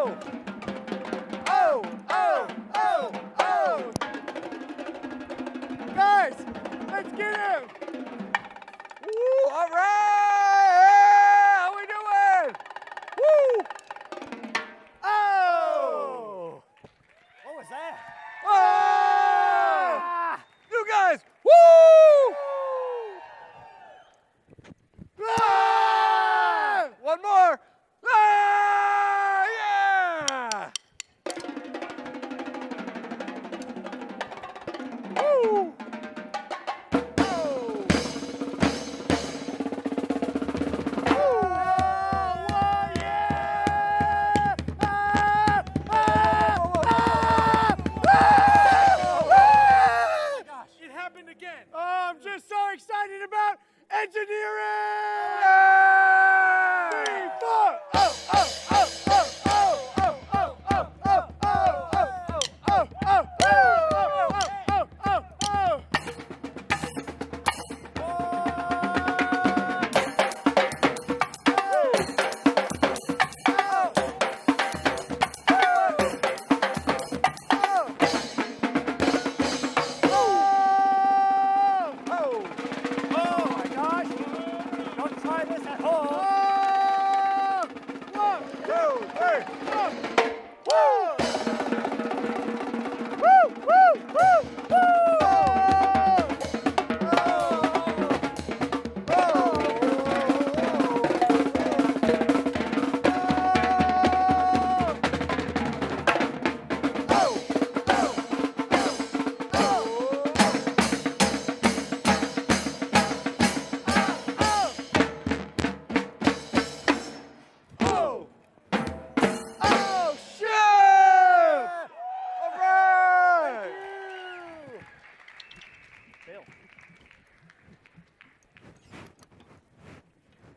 Oh! Oh! Oh! Oh! Oh! Guys, let's get him! Woo! All right! How we doing? Woo! Oh! What was that? Oh! You guys! Woo! Ah! One more! Ah! Yeah! Woo! Oh! Oh, yeah! Ah! Ah! Ah! Ah! Gosh, it happened again. Oh, I'm just so excited about engineering! 3, 4! Oh, oh, oh, oh, oh, oh, oh, oh, oh, oh, oh, oh, oh, oh, oh, oh, Oh my gosh. Don't try this at home. 1, 2, 3, 4! Woo! Woo! Woo! Woo! Oh! Oh, shit! All right! Bill.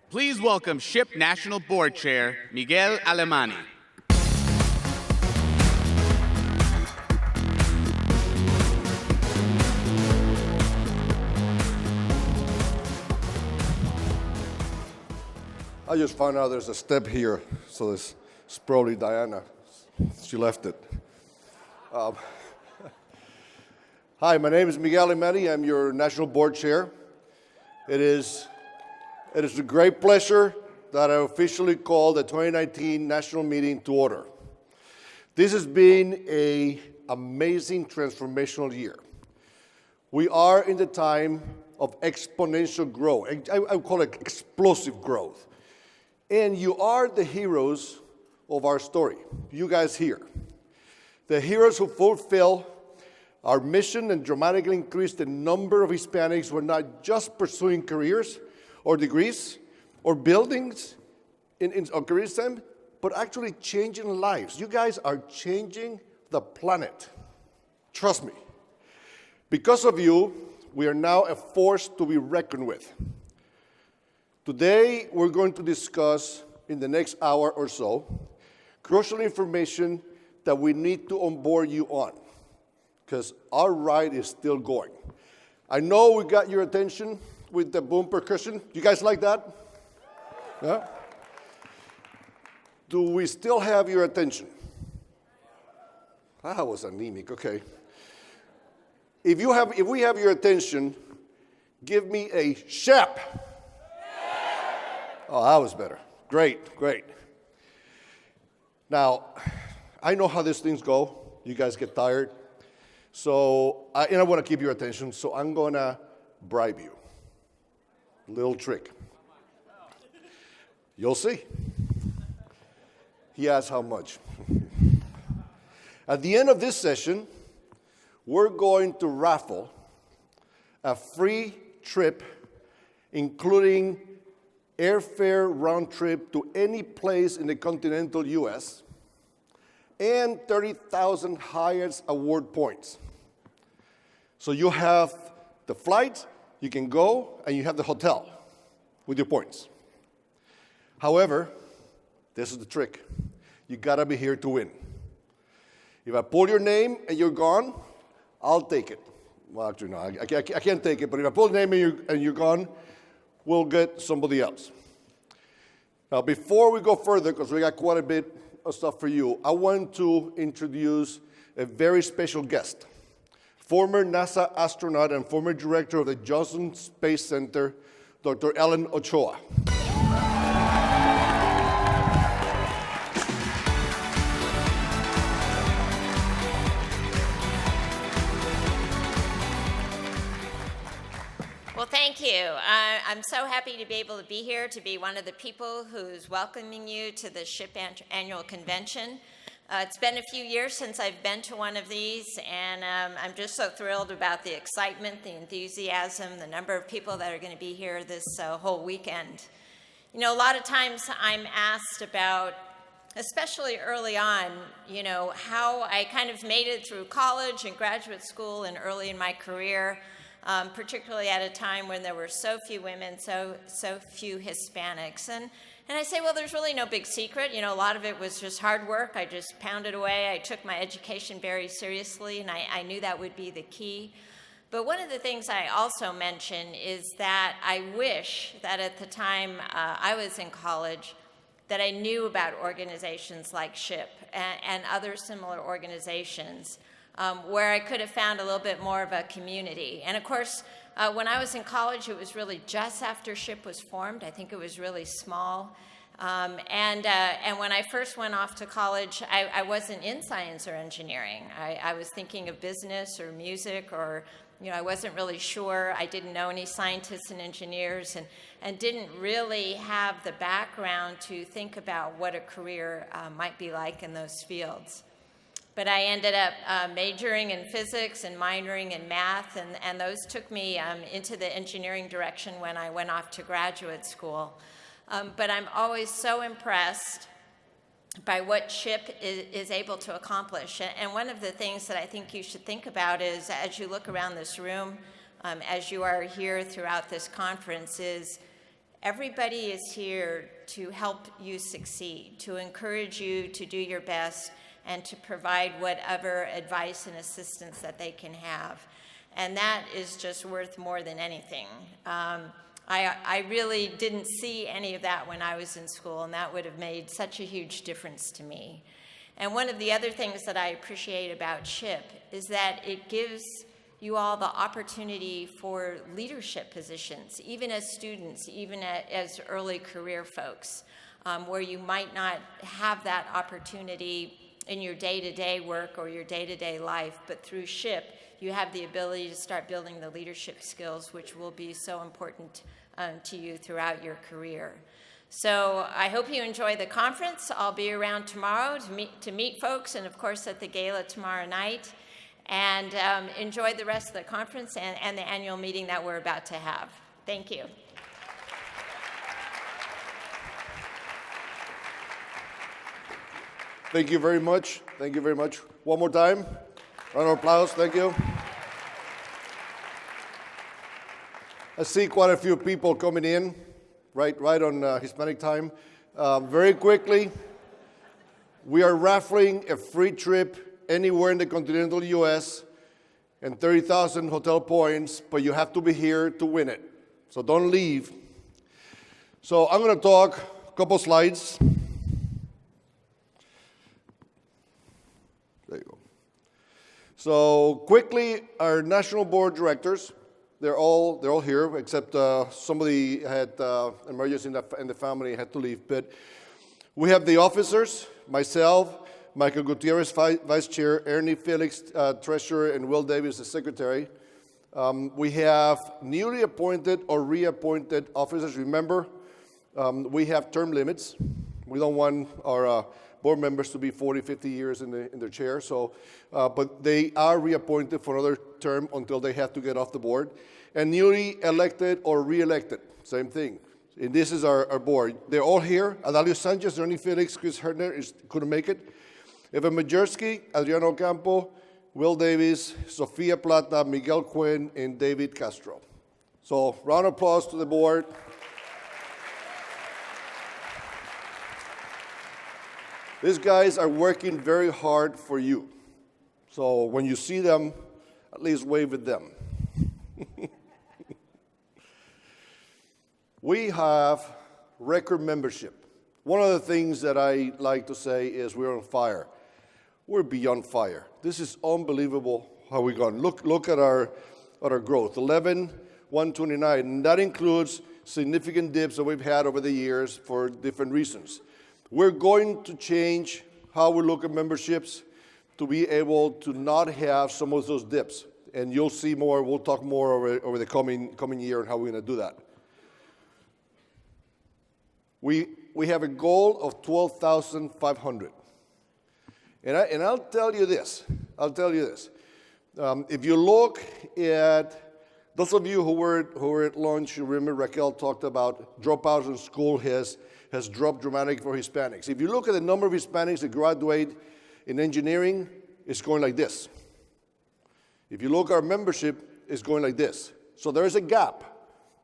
Please welcome SHIP National Board Chair, Miguel Alemany. I just found out there's a step here, so it's probably Diana. She left it. Hi, my name is Miguel Alemany. I'm your National Board Chair. It is a great pleasure that I officially call the 2019 National Meeting to order. This has been an amazing transformational year. We are in the time of exponential growth. I would call it explosive growth. And you are the heroes of our story, you guys here. The heroes who fulfill our mission and dramatically increase the number of Hispanics who are not just pursuing careers or degrees or buildings in career STEM, but actually changing lives. You guys are changing the planet. Trust me. Because of you, we are now a force to be reckoned with. Today, we're going to discuss, in the next hour or so, crucial information that we need to onboard you on, because our ride is still going. I know we got your attention with the boom percussion. You guys like that? Yeah? Do we still have your attention? That was anemic, okay. If we have your attention, give me a SHPE. Oh, that was better. Great, great. Now, I know how these things go. You guys get tired. So, and I want to keep your attention, so I'm going to bribe you. Little trick. You'll see. He asked how much. At the end of this session, we're going to raffle a free trip, including airfare round trip to any place in the continental US, and 30,000 highest award points. So you have the flight, you can go, and you have the hotel with your points. However, this is the trick. You gotta be here to win. If I pull your name and you're gone, I'll take it. Well, actually, no, I can't take it, but if I pull the name and you're gone, we'll get somebody else. Now, before we go further, because we got quite a bit stuff for you, I want to introduce a very special guest. Former NASA astronaut and former director of the Johnson Space Center, Dr. Ellen Ochoa. Well, thank you. I'm so happy to be able to be here, to be one of the people who's welcoming you to the SHPE annual convention. It's been a few years since I've been to one of these, and I'm just so thrilled about the excitement, the enthusiasm, the number of people that are going to be here this whole weekend. You know, a lot of times I'm asked about, especially early on, you know, how I kind of made it through college and graduate school and early in my career, particularly at a time when there were so few women, so few Hispanics. And I say, well, there's really no big secret. You know, a lot of it was just hard work. I just pounded away. I took my education very seriously, and I knew that would be the key. But one of the things I also mention is that I wish that at the time I was in college that I knew about organizations like SHPE and other similar organizations where I could have found a little bit more of a community. And of course, when I was in college, it was really just after SHPE was formed. I think it was really small. And when I first went off to college, I wasn't in science or engineering. I was thinking of business or music, or, you know, I wasn't really sure. I didn't know any scientists and engineers, and didn't really have the background to think about what a career might be like in those fields. But I ended up majoring in physics and minoring in math, and those took me into the engineering direction when I went off to graduate school. But I'm always so impressed by what SHPE is able to accomplish. And one of the things that I think you should think about is, as you look around this room, as you are here throughout this conference, is everybody is here to help you succeed, to encourage you to do your best, and to provide whatever advice and assistance that they can have. And that is just worth more than anything. I really didn't see any of that when I was in school, and that would have made such a huge difference to me. And one of the other things that I appreciate about SHPE is that it gives you all the opportunity for leadership positions, even as students, even as early career folks, where you might not have that opportunity in your day-to-day work or your day-to-day life, but through SHPE, you have the ability to start building the leadership skills, which will be so important to you throughout your career. So I hope you enjoy the conference. I'll be around tomorrow to meet folks, and of course at the gala tomorrow night. And enjoy the rest of the conference and the annual meeting that we're about to have. Thank you. Thank you very much. Thank you very much. One more time. Round of applause. Thank you. I see quite a few people coming in right on Hispanic time. Very quickly, we are raffling a free trip anywhere in the continental U.S. and 30,000 hotel points, but you have to be here to win it. So don't leave. So I'm going to talk a couple slides. There you go. So quickly, our national board directors, they're all here, except somebody had emergency in the family, had to leave. But we have the officers, myself, Michael Gutierrez, Vice Chair, Ernie Felix, Treasurer, and Will Davis, the Secretary. We have newly appointed or reappointed officers. Remember, we have term limits. We don't want our board members to be 40, 50 years in their chair. So, but they are reappointed for another term until they have to get off the board. And newly elected or re-elected, same thing. And this is our board. They're all here. Adalio Sanchez, Ernie Felix, Chris Herner couldn't make it. Eva Majersky, Adriano Campo, Will Davis, Sofia Plata, Miguel Quinn, and David Castro. So round of applause to the board. These guys are working very hard for you. So when you see them, at least wave at them. We have record membership. One of the things that I like to say is we're on fire. We're beyond fire. This is unbelievable how we've gone. Look at our growth, 11,129, and that includes significant dips that we've had over the years for different reasons. We're going to change how we look at memberships to be able to not have some of those dips. And you'll see more, we'll talk more over the coming year on how we're going to do that. We have a goal of 12,500. And I'll tell you this. If you look at, those of you who were at lunch, you remember Raquel talked about dropouts in school has dropped dramatically for Hispanics. If you look at the number of Hispanics that graduate in engineering, it's going like this. If you look at our membership, it's going like this. So there is a gap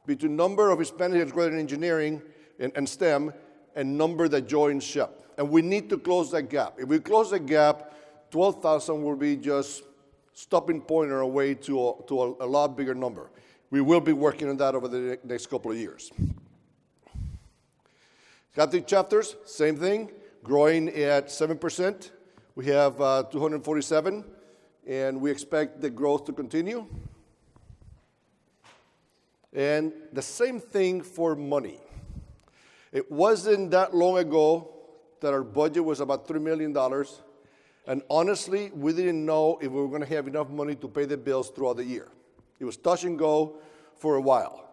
between number of Hispanics that graduate in engineering and STEM and number that join SHPE. And we need to close that gap. If we close that gap, 12,000 will be just stopping point on our way to a lot bigger number. We will be working on that over the next couple of years. Catholic chapters, same thing, growing at 7%. We have 247, and we expect the growth to continue. And the same thing for money. It wasn't that long ago that our budget was about $3 million. And honestly, we didn't know if we were going to have enough money to pay the bills throughout the year. It was touch and go for a while.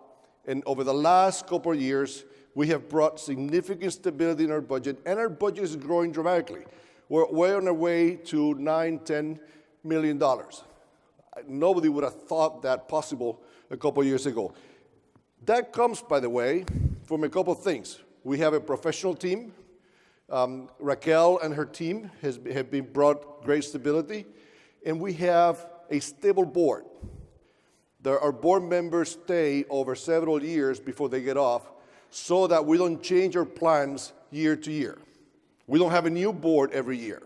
And over the last couple of years, we have brought significant stability in our budget, and our budget is growing dramatically. We're way on our way to $9-10 million. Nobody would have thought that possible a couple of years ago. That comes, by the way, from a couple of things. We have a professional team. Raquel and her team have been brought great stability, and we have a stable board. Our board members stay over several years before they get off, so that we don't change our plans year to year. We don't have a new board every year.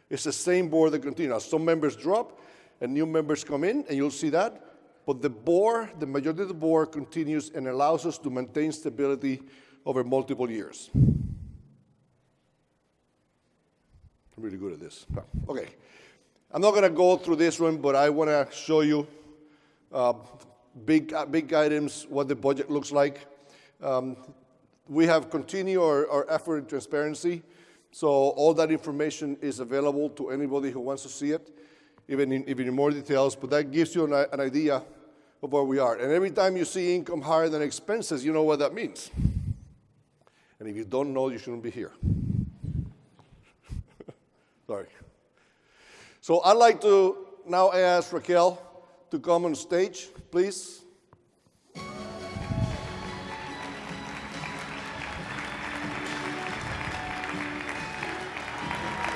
It's the same board that continues. Some members drop, and new members come in, and you'll see that. But the board, the majority of the board continues and allows us to maintain stability over multiple years. I'm really good at this. Okay. I'm not going to go through this one, but I want to show you big items, what the budget looks like. We have continued our effort in transparency, so all that information is available to anybody who wants to see it, even in more details, but that gives you an idea of where we are. And every time you see income higher than expenses, you know what that means. And if you don't know, you shouldn't be here. Sorry. So I'd like to now ask Raquel to come on stage, please.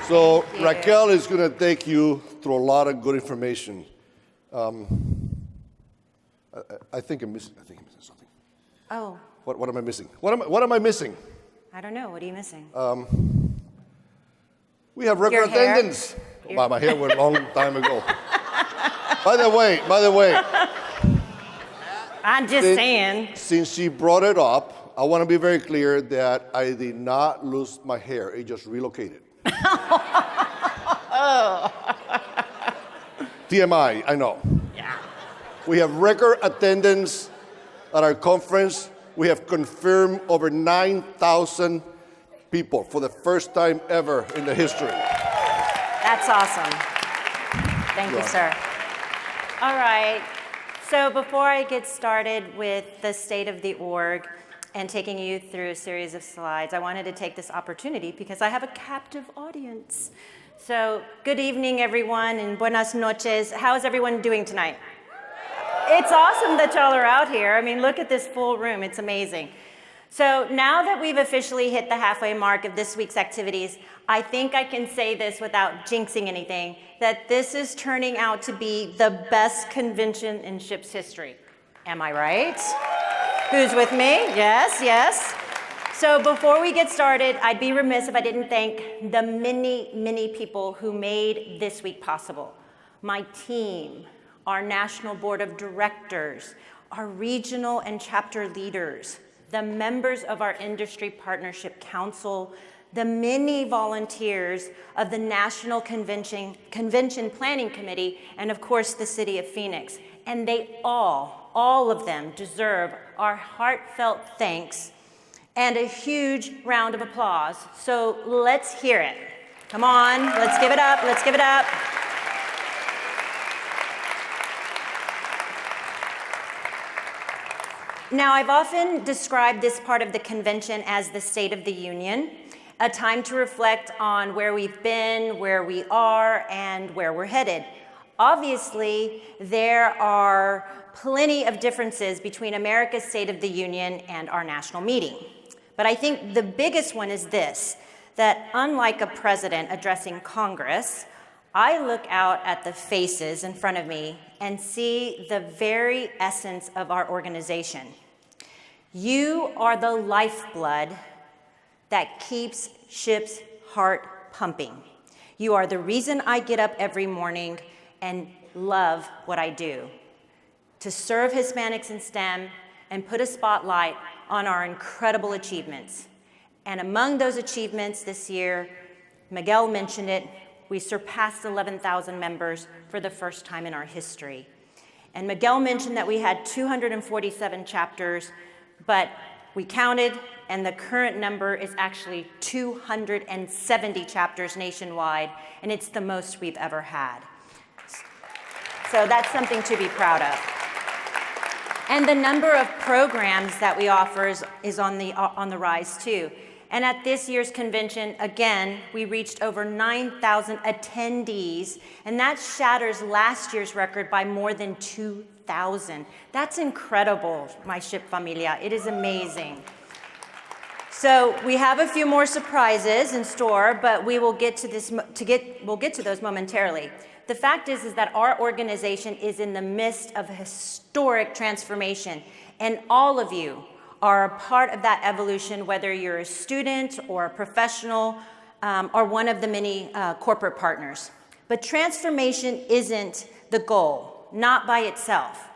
So Raquel is going to take you through a lot of good information. I think I'm missing something. Oh. What am I missing? What am I missing? I don't know. What are you missing? We have record attendance. Wow, my hair went a long time ago. By the way, I'm just saying. Since she brought it up, I want to be very clear that I did not lose my hair. It just relocated. TMI, I know. Yeah. We have record attendance at our conference. We have confirmed over 9,000 people for the first time ever in the history. That's awesome. Thank you, sir. All right. So before I get started with the state of the org and taking you through a series of slides, I wanted to take this opportunity because I have a captive audience. So good evening, everyone, and buenas noches. How is everyone doing tonight? It's awesome that y'all are out here. I mean, look at this full room. It's amazing. So now that we've officially hit the halfway mark of this week's activities, I think I can say this without jinxing anything, that this is turning out to be the best convention in SHPE's history. Am I right? Who's with me? Yes, yes. So before we get started, I'd be remiss if I didn't thank the many, many people who made this week possible. My team, our National Board of Directors, our regional and chapter leaders, the members of our Industry Partnership Council, the many volunteers of the National Convention Planning Committee, and of course the City of Phoenix. And they all of them deserve our heartfelt thanks and a huge round of applause. So let's hear it. Come on, let's give it up, let's give it up. Now, I've often described this part of the convention as the State of the Union, a time to reflect on where we've been, where we are, and where we're headed. Obviously, there are plenty of differences between America's State of the Union and our national meeting. But I think the biggest one is this, that unlike a president addressing Congress, I look out at the faces in front of me and see the very essence of our organization. You are the lifeblood that keeps SHPE's heart pumping. You are the reason I get up every morning and love what I do, to serve Hispanics in STEM and put a spotlight on our incredible achievements. And among those achievements this year, Miguel mentioned it, we surpassed 11,000 members for the first time in our history. And Miguel mentioned that we had 247 chapters, but we counted, and the current number is actually 270 chapters nationwide, and it's the most we've ever had. So that's something to be proud of. And the number of programs that we offer is on the rise too. And at this year's convention, again, we reached over 9,000 attendees, and that shatters last year's record by more than 2,000. That's incredible, my SHPE familia. It is amazing. So we have a few more surprises in store, but we will get to those momentarily. The fact is that our organization is in the midst of a historic transformation, and all of you are a part of that evolution, whether you're a student or a professional or one of the many corporate partners. But transformation isn't the goal, not by itself.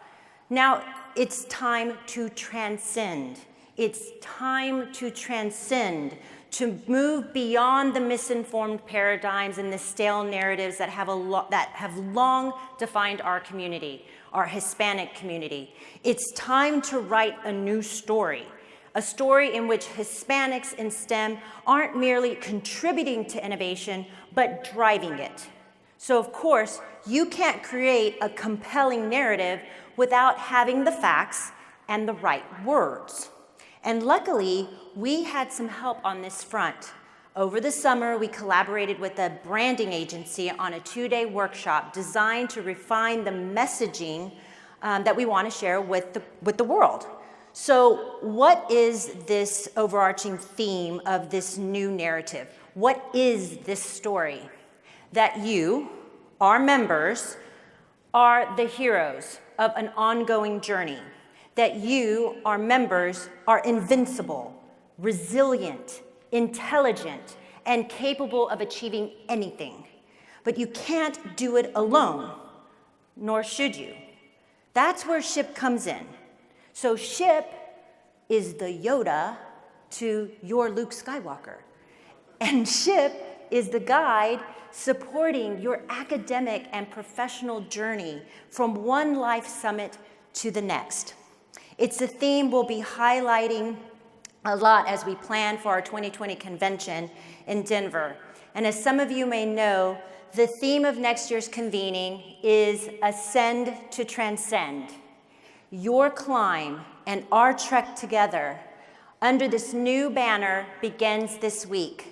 Now, it's time to transcend. It's time to transcend, to move beyond the misinformed paradigms and the stale narratives that have long defined our community, our Hispanic community. It's time to write a new story, a story in which Hispanics in STEM aren't merely contributing to innovation, but driving it. So of course, you can't create a compelling narrative without having the facts and the right words. And luckily, we had some help on this front. Over the summer, we collaborated with a branding agency on a 2-day workshop designed to refine the messaging that we want to share with the world. So what is this overarching theme of this new narrative? What is this story? That you, our members, are the heroes of an ongoing journey. That you, our members, are invincible, resilient, intelligent, and capable of achieving anything. But you can't do it alone, nor should you. That's where SHPE comes in. So SHPE is the Yoda to your Luke Skywalker. And SHPE is the guide supporting your academic and professional journey from one life summit to the next. It's a theme we'll be highlighting a lot as we plan for our 2020 convention in Denver. And as some of you may know, the theme of next year's convening is Ascend to Transcend. Your climb and our trek together under this new banner begins this week.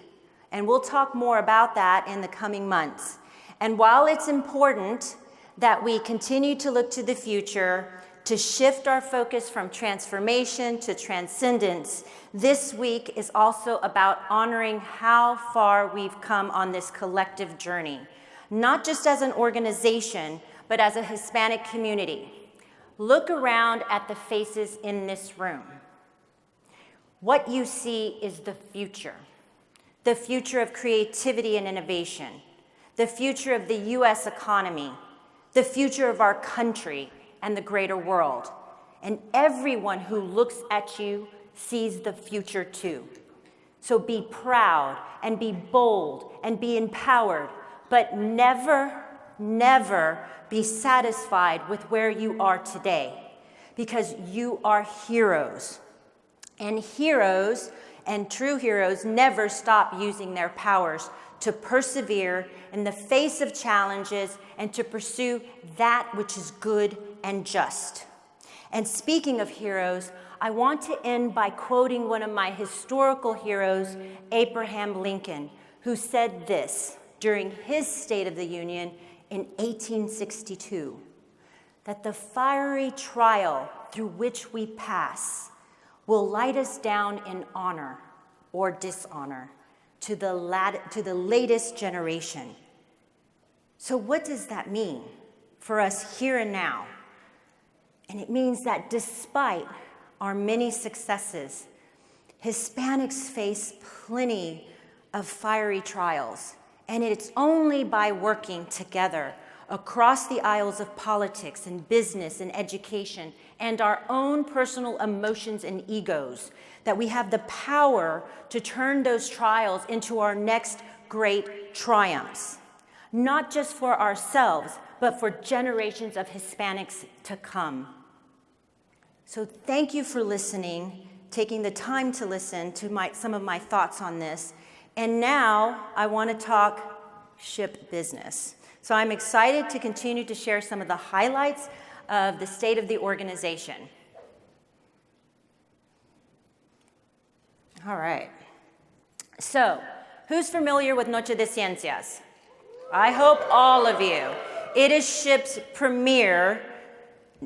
And we'll talk more about that in the coming months. And while it's important that we continue to look to the future, to shift our focus from transformation to transcendence, this week is also about honoring how far we've come on this collective journey, not just as an organization, but as a Hispanic community. Look around at the faces in this room. What you see is the future of creativity and innovation, the future of the US economy, the future of our country, and the greater world. And everyone who looks at you sees the future too. So be proud and be bold and be empowered, but never, never be satisfied with where you are today, because you are heroes. And heroes and true heroes never stop using their powers to persevere in the face of challenges and to pursue that which is good and just. And speaking of heroes, I want to end by quoting one of my historical heroes, Abraham Lincoln, who said this during his State of the Union in 1862, that the fiery trial through which we pass will light us down in honor or dishonor to the latest generation. So what does that mean for us here and now? And it means that despite our many successes, Hispanics face plenty of fiery trials, and it's only by working together across the aisles of politics and business and education and our own personal emotions and egos that we have the power to turn those trials into our next great triumphs, not just for ourselves, but for generations of Hispanics to come. So thank you for listening, taking the time to listen to some of my thoughts on this. And now I want to talk SHPE business. So I'm excited to continue to share some of the highlights of the state of the organization. All right. So who's familiar with Noche de Ciencias? I hope all of you. It is SHPE's premier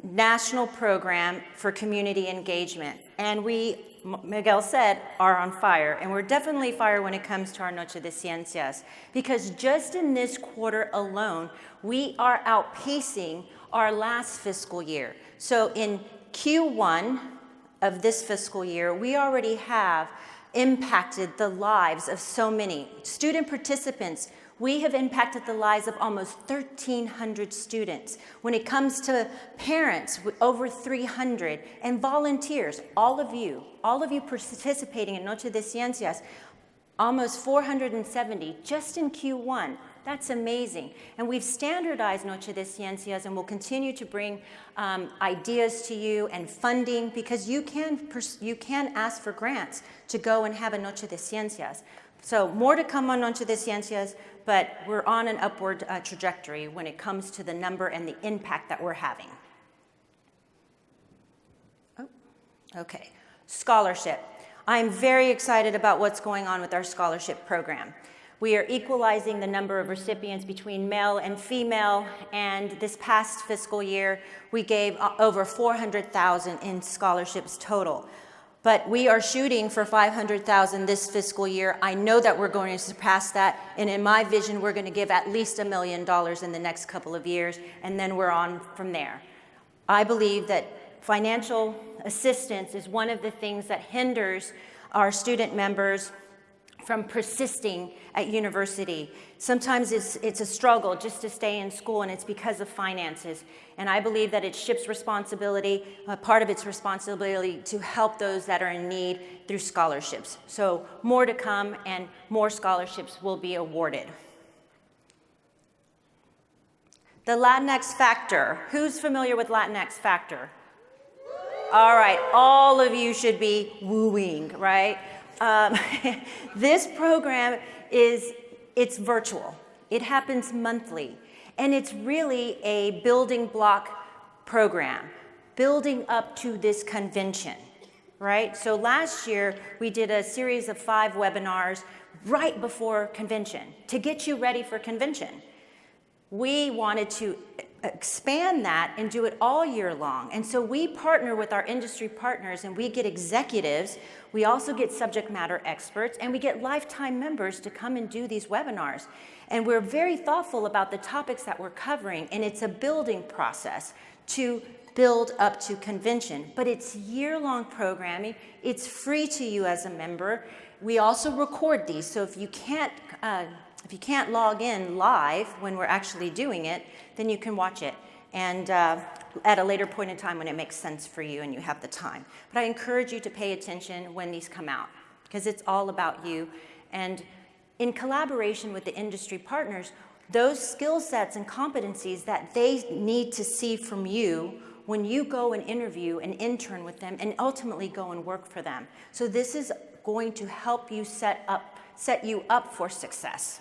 national program for community engagement. And we, Miguel said, are on fire. And we're definitely fire when it comes to our Noche de Ciencias, because just in this quarter alone, we are outpacing our last fiscal year. So in Q1 of this fiscal year, we already have impacted the lives of so many student participants. We have impacted the lives of almost 1,300 students. When it comes to parents, over 300, and volunteers, all of you participating in Noche de Ciencias, almost 470 just in Q1. That's amazing. And we've standardized Noche de Ciencias, and we'll continue to bring ideas to you and funding, because you can ask for grants to go and have a Noche de Ciencias. So more to come on Noche de Ciencias, but we're on an upward trajectory when it comes to the number and the impact that we're having. Oh, okay. Scholarship. I'm very excited about what's going on with our scholarship program. We are equalizing the number of recipients between male and female, and this past fiscal year, we gave over 400,000 in scholarships total. But we are shooting for 500,000 this fiscal year. I know that we're going to surpass that, and in my vision, we're going to give at least $1 million in the next couple of years, and then we're on from there. I believe that financial assistance is one of the things that hinders our student members from persisting at university. Sometimes it's a struggle just to stay in school, and it's because of finances. And I believe that it's SHPE's responsibility, part of its responsibility, to help those that are in need through scholarships. So more to come, and more scholarships will be awarded. The Latinx factor. Who's familiar with Latinx factor? All right, all of you should be wooing, right? This program it's virtual. It happens monthly, and it's really a building block program, building up to this convention, right? So last year, we did a series of 5 webinars right before convention to get you ready for convention. We wanted to expand that and do it all year long. And so we partner with our industry partners, and we get executives. We also get subject matter experts, and we get lifetime members to come and do these webinars. And we're very thoughtful about the topics that we're covering, and it's a building process to build up to convention. But it's year-long programming. It's free to you as a member. We also record these, so if you can't log in live when we're actually doing it, then you can watch it. and at a later point in time when it makes sense for you and you have the time. But I encourage you to pay attention when these come out, because it's all about you. And in collaboration with the industry partners, those skill sets and competencies that they need to see from you when you go and interview and intern with them and ultimately go and work for them. So this is going to help you set you up for success.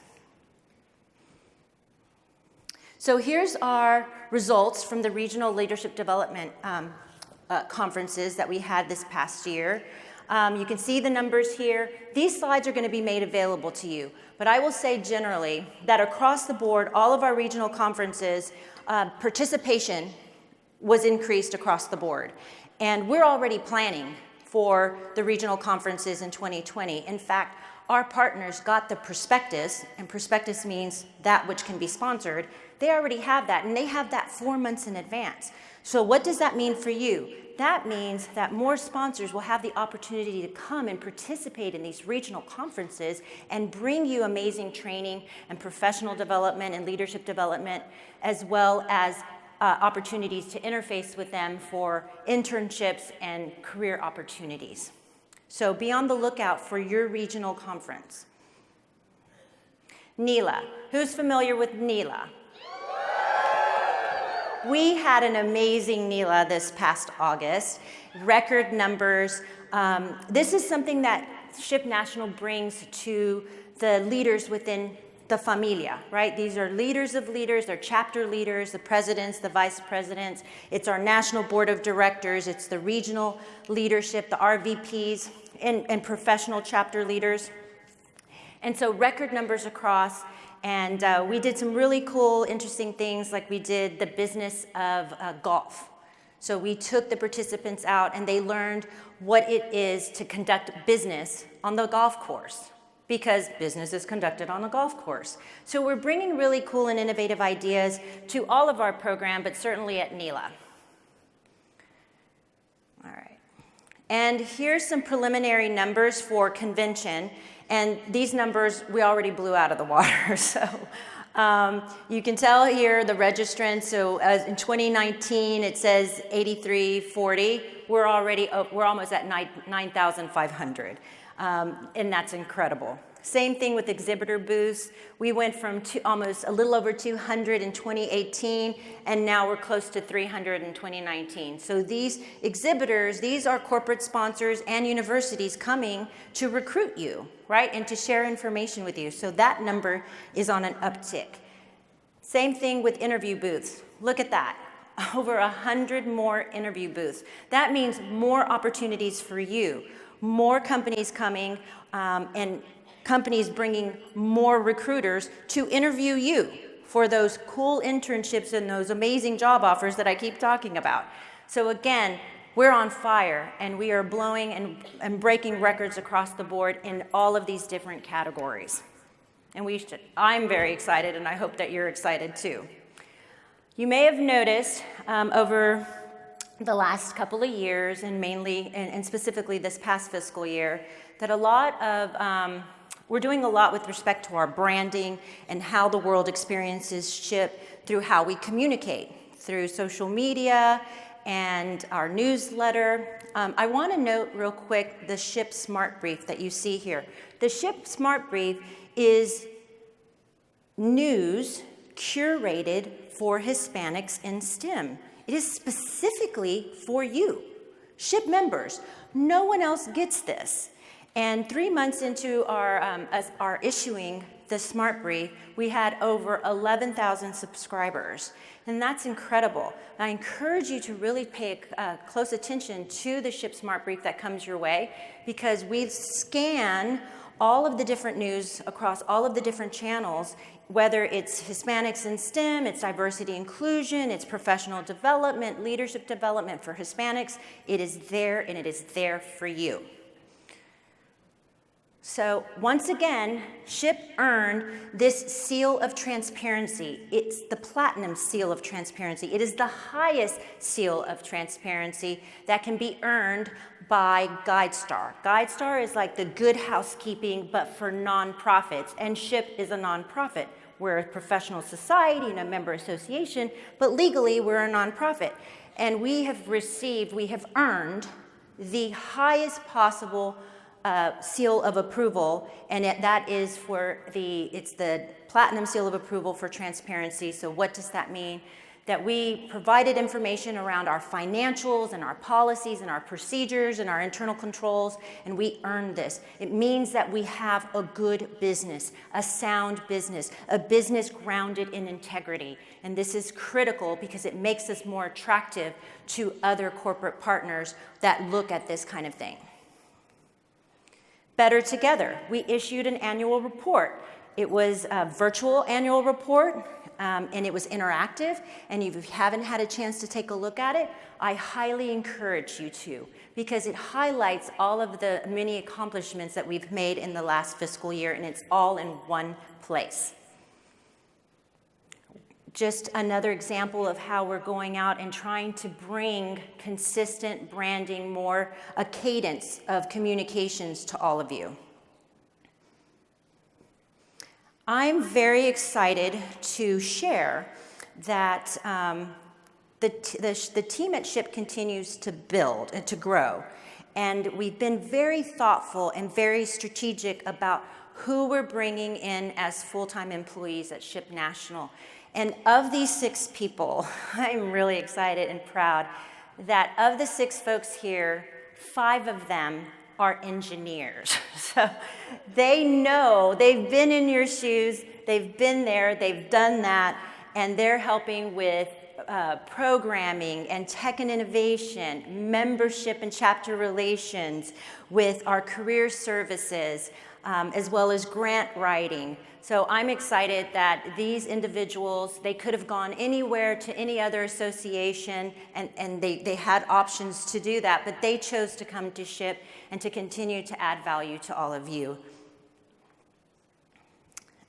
So here's our results from the regional leadership development conferences that we had this past year. You can see the numbers here. These slides are going to be made available to you. But I will say generally that across the board, all of our regional conferences, participation was increased across the board. And we're already planning for the regional conferences in 2020. In fact, our partners got the prospectus, and prospectus means that which can be sponsored. They already have that, and they have that 4 months in advance. So what does that mean for you? That means that more sponsors will have the opportunity to come and participate in these regional conferences and bring you amazing training and professional development and leadership development, as well as opportunities to interface with them for internships and career opportunities. So be on the lookout for your regional conference. NELA. Who's familiar with NELA? We had an amazing NELA this past August, record numbers. This is something that SHPE National brings to the leaders within the familia, right? These are leaders of leaders, they're chapter leaders, the presidents, the vice presidents. It's our national board of directors, it's the regional leadership, the RVPs, and professional chapter leaders. And so record numbers across. And we did some really cool, interesting things, like we did the business of golf. So we took the participants out and they learned what it is to conduct business on the golf course, because business is conducted on a golf course. So we're bringing really cool and innovative ideas to all of our program, but certainly at NELA. All right. And here's some preliminary numbers for convention. And these numbers we already blew out of the water. So you can tell here the registrants. So as in 2019, it says 8340. We're almost at 9,500. And that's incredible. Same thing with exhibitor booths. We went from almost a little over 200 in 2018, and now we're close to 300 in 2019. So these exhibitors, these are corporate sponsors and universities coming to recruit you, right, and to share information with you. So that number is on an uptick. Same thing with interview booths. Look at that. Over 100 more interview booths. That means more opportunities for you, more companies coming, and companies bringing more recruiters to interview you for those cool internships and those amazing job offers that I keep talking about. So again, we're on fire, and we are blowing and breaking records across the board in all of these different categories. And I'm very excited, and I hope that you're excited too. You may have noticed over the last couple of years, and mainly and specifically this past fiscal year, that a lot of we're doing a lot with respect to our branding and how the world experiences SHPE through how we communicate, through social media and our newsletter. I want to note real quick the SHPE Smart Brief that you see here. The SHPE Smart Brief is news curated for Hispanics in STEM. It is specifically for you, SHPE members. No one else gets this. And 3 months into our issuing the Smart Brief, we had over 11,000 subscribers. And that's incredible. I encourage you to really pay close attention to the SHPE Smart Brief that comes your way, because we scan all of the different news across all of the different channels, whether it's Hispanics in STEM, it's diversity inclusion, it's professional development, leadership development for Hispanics. It is there, and it is there for you. So once again, SHPE earned this seal of transparency. It's the platinum seal of transparency. It is the highest seal of transparency that can be earned by GuideStar. GuideStar is like the good housekeeping, but for nonprofits, and SHPE is a nonprofit. We're a professional society and a member association, but legally we're a nonprofit. And we have earned the highest possible seal of approval, and that is it's the platinum seal of approval for transparency. So what does that mean? That we provided information around our financials and our policies and our procedures and our internal controls, and we earned this. It means that we have a good business, a sound business, a business grounded in integrity. And this is critical because it makes us more attractive to other corporate partners that look at this kind of thing. Better Together, we issued an annual report. It was a virtual annual report, and it was interactive, and if you haven't had a chance to take a look at it, I highly encourage you to, because it highlights all of the many accomplishments that we've made in the last fiscal year, and it's all in one place. Just another example of how we're going out and trying to bring consistent branding, a cadence of communications to all of you. I'm very excited to share that the team at SHPE continues to build and to grow. And we've been very thoughtful and very strategic about who we're bringing in as full-time employees at SHPE National. And of these 6 people, I'm really excited and proud that of the 6 folks here, 5 of them are engineers. So they know, they've been in your shoes, they've been there, they've done that, and they're helping with programming and tech and innovation, membership and chapter relations, with our career services, as well as grant writing. So I'm excited that these individuals, they could have gone anywhere to any other association, and they had options to do that, but they chose to come to SHPE and to continue to add value to all of you.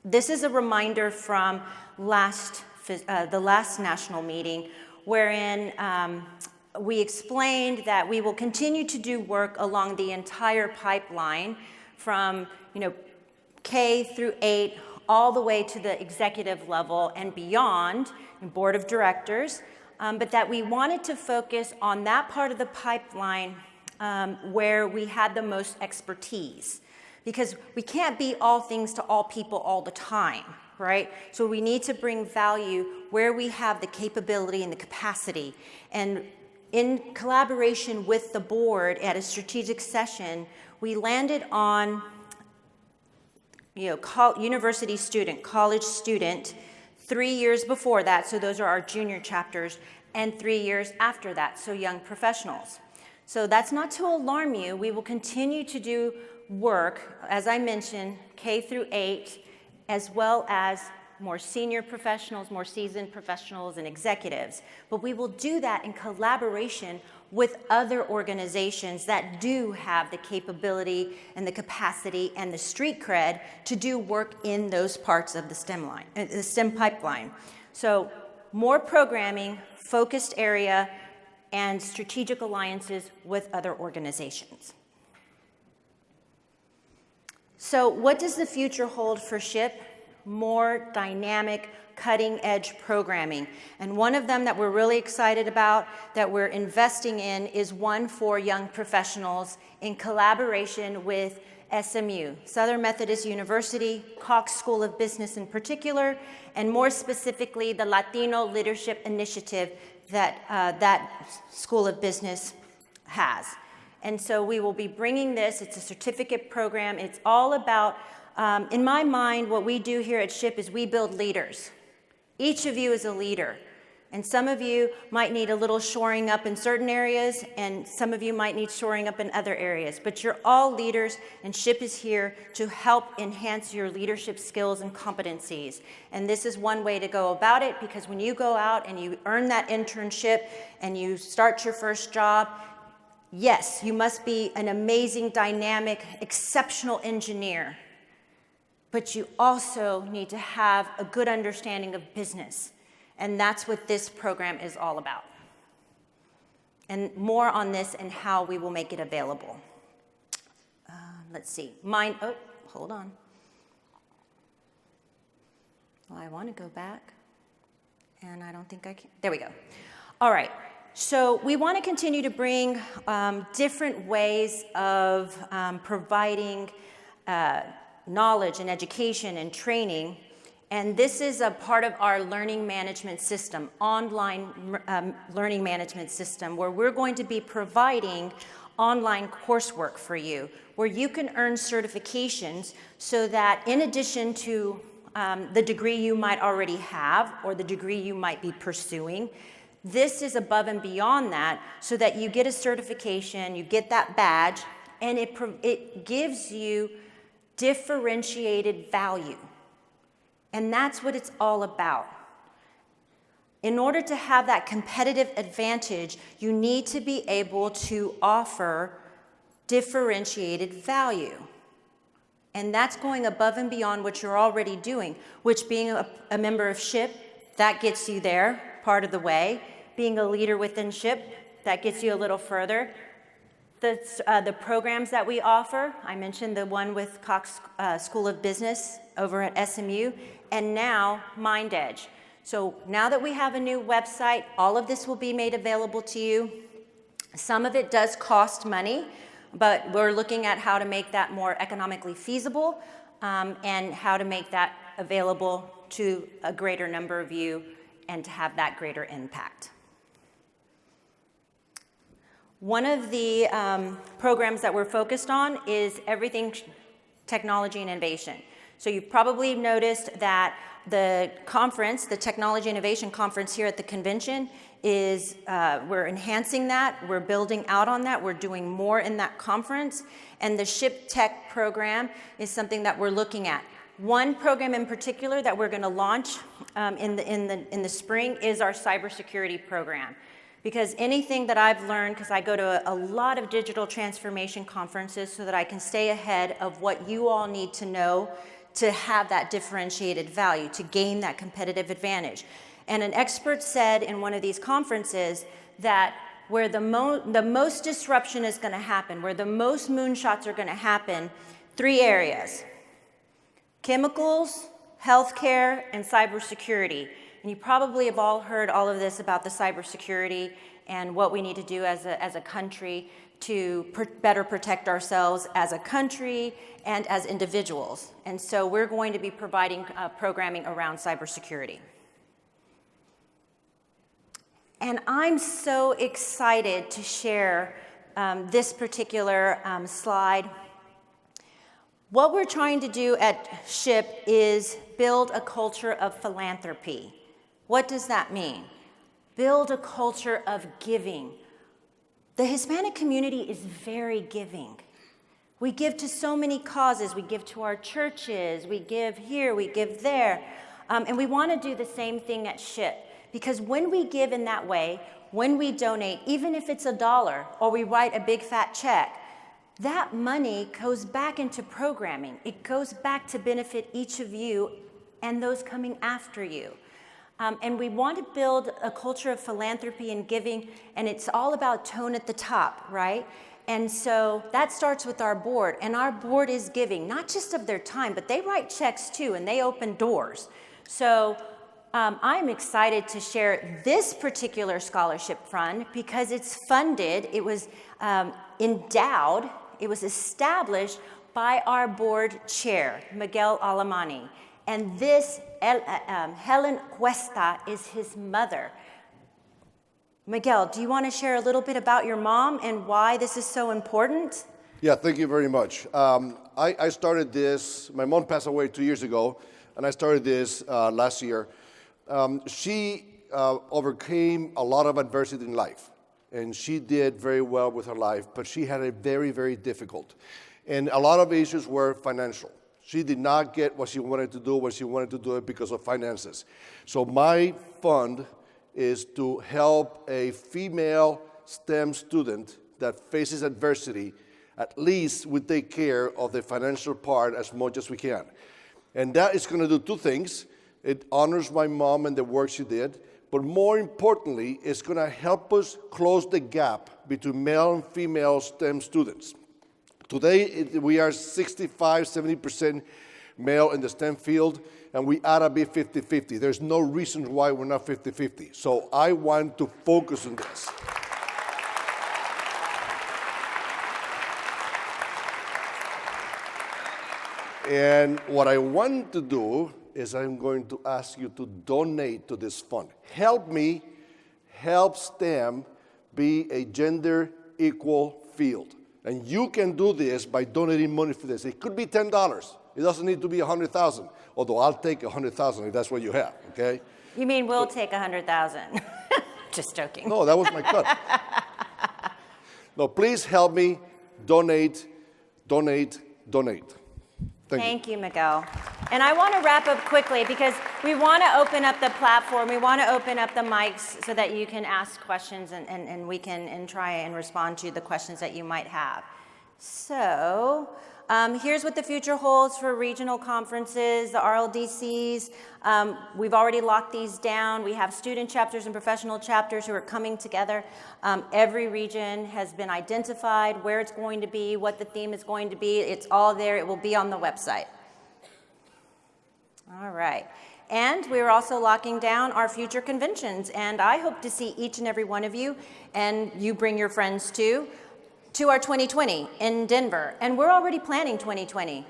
This is a reminder from the last national meeting, wherein we explained that we will continue to do work along the entire pipeline from K through 8, all the way to the executive level and beyond, and board of directors, but that we wanted to focus on that part of the pipeline where we had the most expertise. Because we can't be all things to all people all the time, right? So we need to bring value where we have the capability and the capacity. And in collaboration with the board at a strategic session, we landed on university student, college student, 3 years before that, so those are our junior chapters, and 3 years after that, so young professionals. So that's not to alarm you. We will continue to do work, as I mentioned, K through 8, as well as more senior professionals, more seasoned professionals, and executives. But we will do that in collaboration with other organizations that do have the capability and the capacity and the street cred to do work in those parts of the STEM pipeline. So more programming, focused area, and strategic alliances with other organizations. So what does the future hold for SHPE? More dynamic, cutting-edge programming. And one of them that we're really excited about, that we're investing in, is one for young professionals in collaboration with SMU, Southern Methodist University, Cox School of Business in particular, and more specifically, the Latino Leadership Initiative that that School of Business has. And so we will be bringing this. It's a certificate program. It's all about, in my mind, what we do here at SHPE is we build leaders. Each of you is a leader. And some of you might need a little shoring up in certain areas, and some of you might need shoring up in other areas. But you're all leaders, and SHPE is here to help enhance your leadership skills and competencies. And this is one way to go about it, because when you go out and you earn that internship and you start your first job, yes, you must be an amazing, dynamic, exceptional engineer. But you also need to have a good understanding of business. And that's what this program is all about. And more on this and how we will make it available. Let's see. Hold on. Well, I want to go back, and I don't think I can. There we go. All right. So we want to continue to bring different ways of providing knowledge and education and training. And this is a part of our learning management system, online learning management system, where we're going to be providing online coursework for you, where you can earn certifications so that in addition to the degree you might already have or the degree you might be pursuing, this is above and beyond that so that you get a certification, you get that badge, and it gives you differentiated value. And that's what it's all about. In order to have that competitive advantage, you need to be able to offer differentiated value. And that's going above and beyond what you're already doing, which being a member of SHPE, that gets you there part of the way. Being a leader within SHPE, that gets you a little further. The programs that we offer, I mentioned the one with Cox School of Business over at SMU, and now MindEdge. So now that we have a new website, all of this will be made available to you. Some of it does cost money, but we're looking at how to make that more economically feasible and how to make that available to a greater number of you and to have that greater impact. One of the programs that we're focused on is everything technology and innovation. So you've probably noticed that the conference, the Technology Innovation Conference here at the convention is, we're enhancing that, we're building out on that, we're doing more in that conference, and the SHPE Tech program is something that we're looking at. One program in particular that we're gonna launch in the spring is our cybersecurity program. Because anything that I've learned, because I go to a lot of digital transformation conferences so that I can stay ahead of what you all need to know to have that differentiated value, to gain that competitive advantage. And an expert said in one of these conferences that where the most disruption is gonna happen, where the most moonshots are gonna happen, 3 areas: chemicals, healthcare, and cybersecurity. And you probably have all heard all of this about the cybersecurity and what we need to do as a country to better protect ourselves as a country and as individuals. And so we're going to be providing programming around cybersecurity. And I'm so excited to share this particular slide. What we're trying to do at SHPE is build a culture of philanthropy. What does that mean? Build a culture of giving. The Hispanic community is very giving. We give to so many causes. We give to our churches. We give here. We give there. And we want to do the same thing at SHPE. Because when we give in that way, when we donate, even if it's $1 or we write a big fat check, that money goes back into programming. It goes back to benefit each of you and those coming after you. And we want to build a culture of philanthropy and giving, and it's all about tone at the top, right? And so that starts with our board, and our board is giving, not just of their time, but they write checks too, and they open doors. So I'm excited to share this particular scholarship fund because it's funded, it was endowed, it was established by our board chair, Miguel Alemany. And this, Helen Cuesta, is his mother. Miguel, do you want to share a little bit about your mom and why this is so important? Yeah, thank you very much. I started this, my mom passed away 2 years ago, and I started this last year. She overcame a lot of adversity in life, and she did very well with her life, but she had it very, very difficult. And a lot of issues were financial. She did not get what she wanted to do when she wanted to do it because of finances. So my fund is to help a female STEM student that faces adversity. At least we take care of the financial part as much as we can. And that is going to do 2 things. It honors my mom and the work she did, but more importantly, it's going to help us close the gap between male and female STEM students. Today, we are 65, 70% male in the STEM field, and we ought to be 50-50. There's no reason why we're not 50-50. So I want to focus on this. And what I want to do is I'm going to ask you to donate to this fund. Help me help STEM be a gender equal field. And you can do this by donating money for this. It could be $10. It doesn't need to be 100,000, although I'll take 100,000 if that's what you have, okay? You mean we'll take 100,000? Just joking. No, that was my cut. No, please help me donate. Thank you, Miguel. And I want to wrap up quickly because we want to open up the platform. We want to open up the mics so that you can ask questions and we can try and respond to the questions that you might have. So here's what the future holds for regional conferences, the RLDCs. We've already locked these down. We have student chapters and professional chapters who are coming together. Every region has been identified, where it's going to be, what the theme is going to be. It's all there. It will be on the website. All right. And we're also locking down our future conventions. And I hope to see each and every one of you, and you bring your friends too, to our 2020 in Denver. And we're already planning 2020.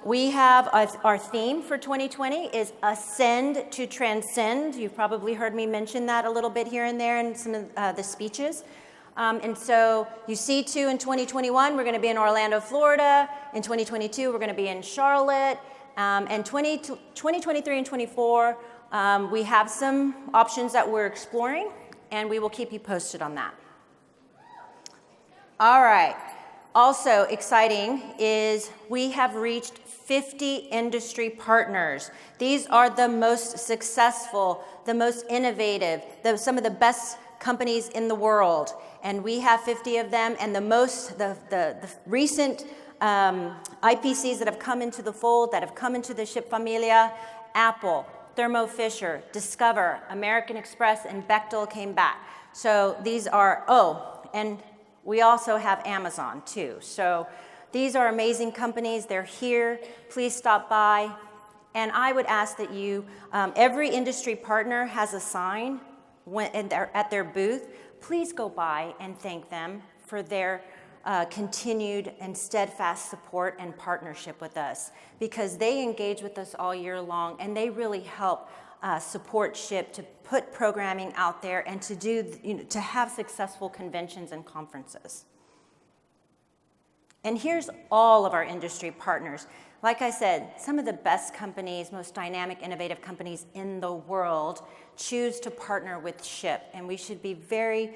We have our theme for 2020 is Ascend to Transcend. You've probably heard me mention that a little bit here and there in some of the speeches. And so you see too in 2021, we're gonna be in Orlando, Florida. In 2022, we're gonna be in Charlotte. And 2023 and 24, we have some options that we're exploring, and we will keep you posted on that. All right. Also exciting is we have reached 50 industry partners. These are the most successful, the most innovative, some of the best companies in the world. And we have 50 of them, and the recent IPCs that have come into the fold, that have come into the SHPE familia, Apple, Thermo Fisher, Discover, American Express, and Bechtel came back. So these are, and we also have Amazon too. So these are amazing companies. They're here. Please stop by. And I would ask that you, every industry partner has a sign at their booth. Please go by and thank them for their continued and steadfast support and partnership with us, because they engage with us all year long and they really help support SHPE to put programming out there and to do, to have successful conventions and conferences. And here's all of our industry partners. Like I said, some of the best companies, most dynamic, innovative companies in the world choose to partner with SHPE, and we should be very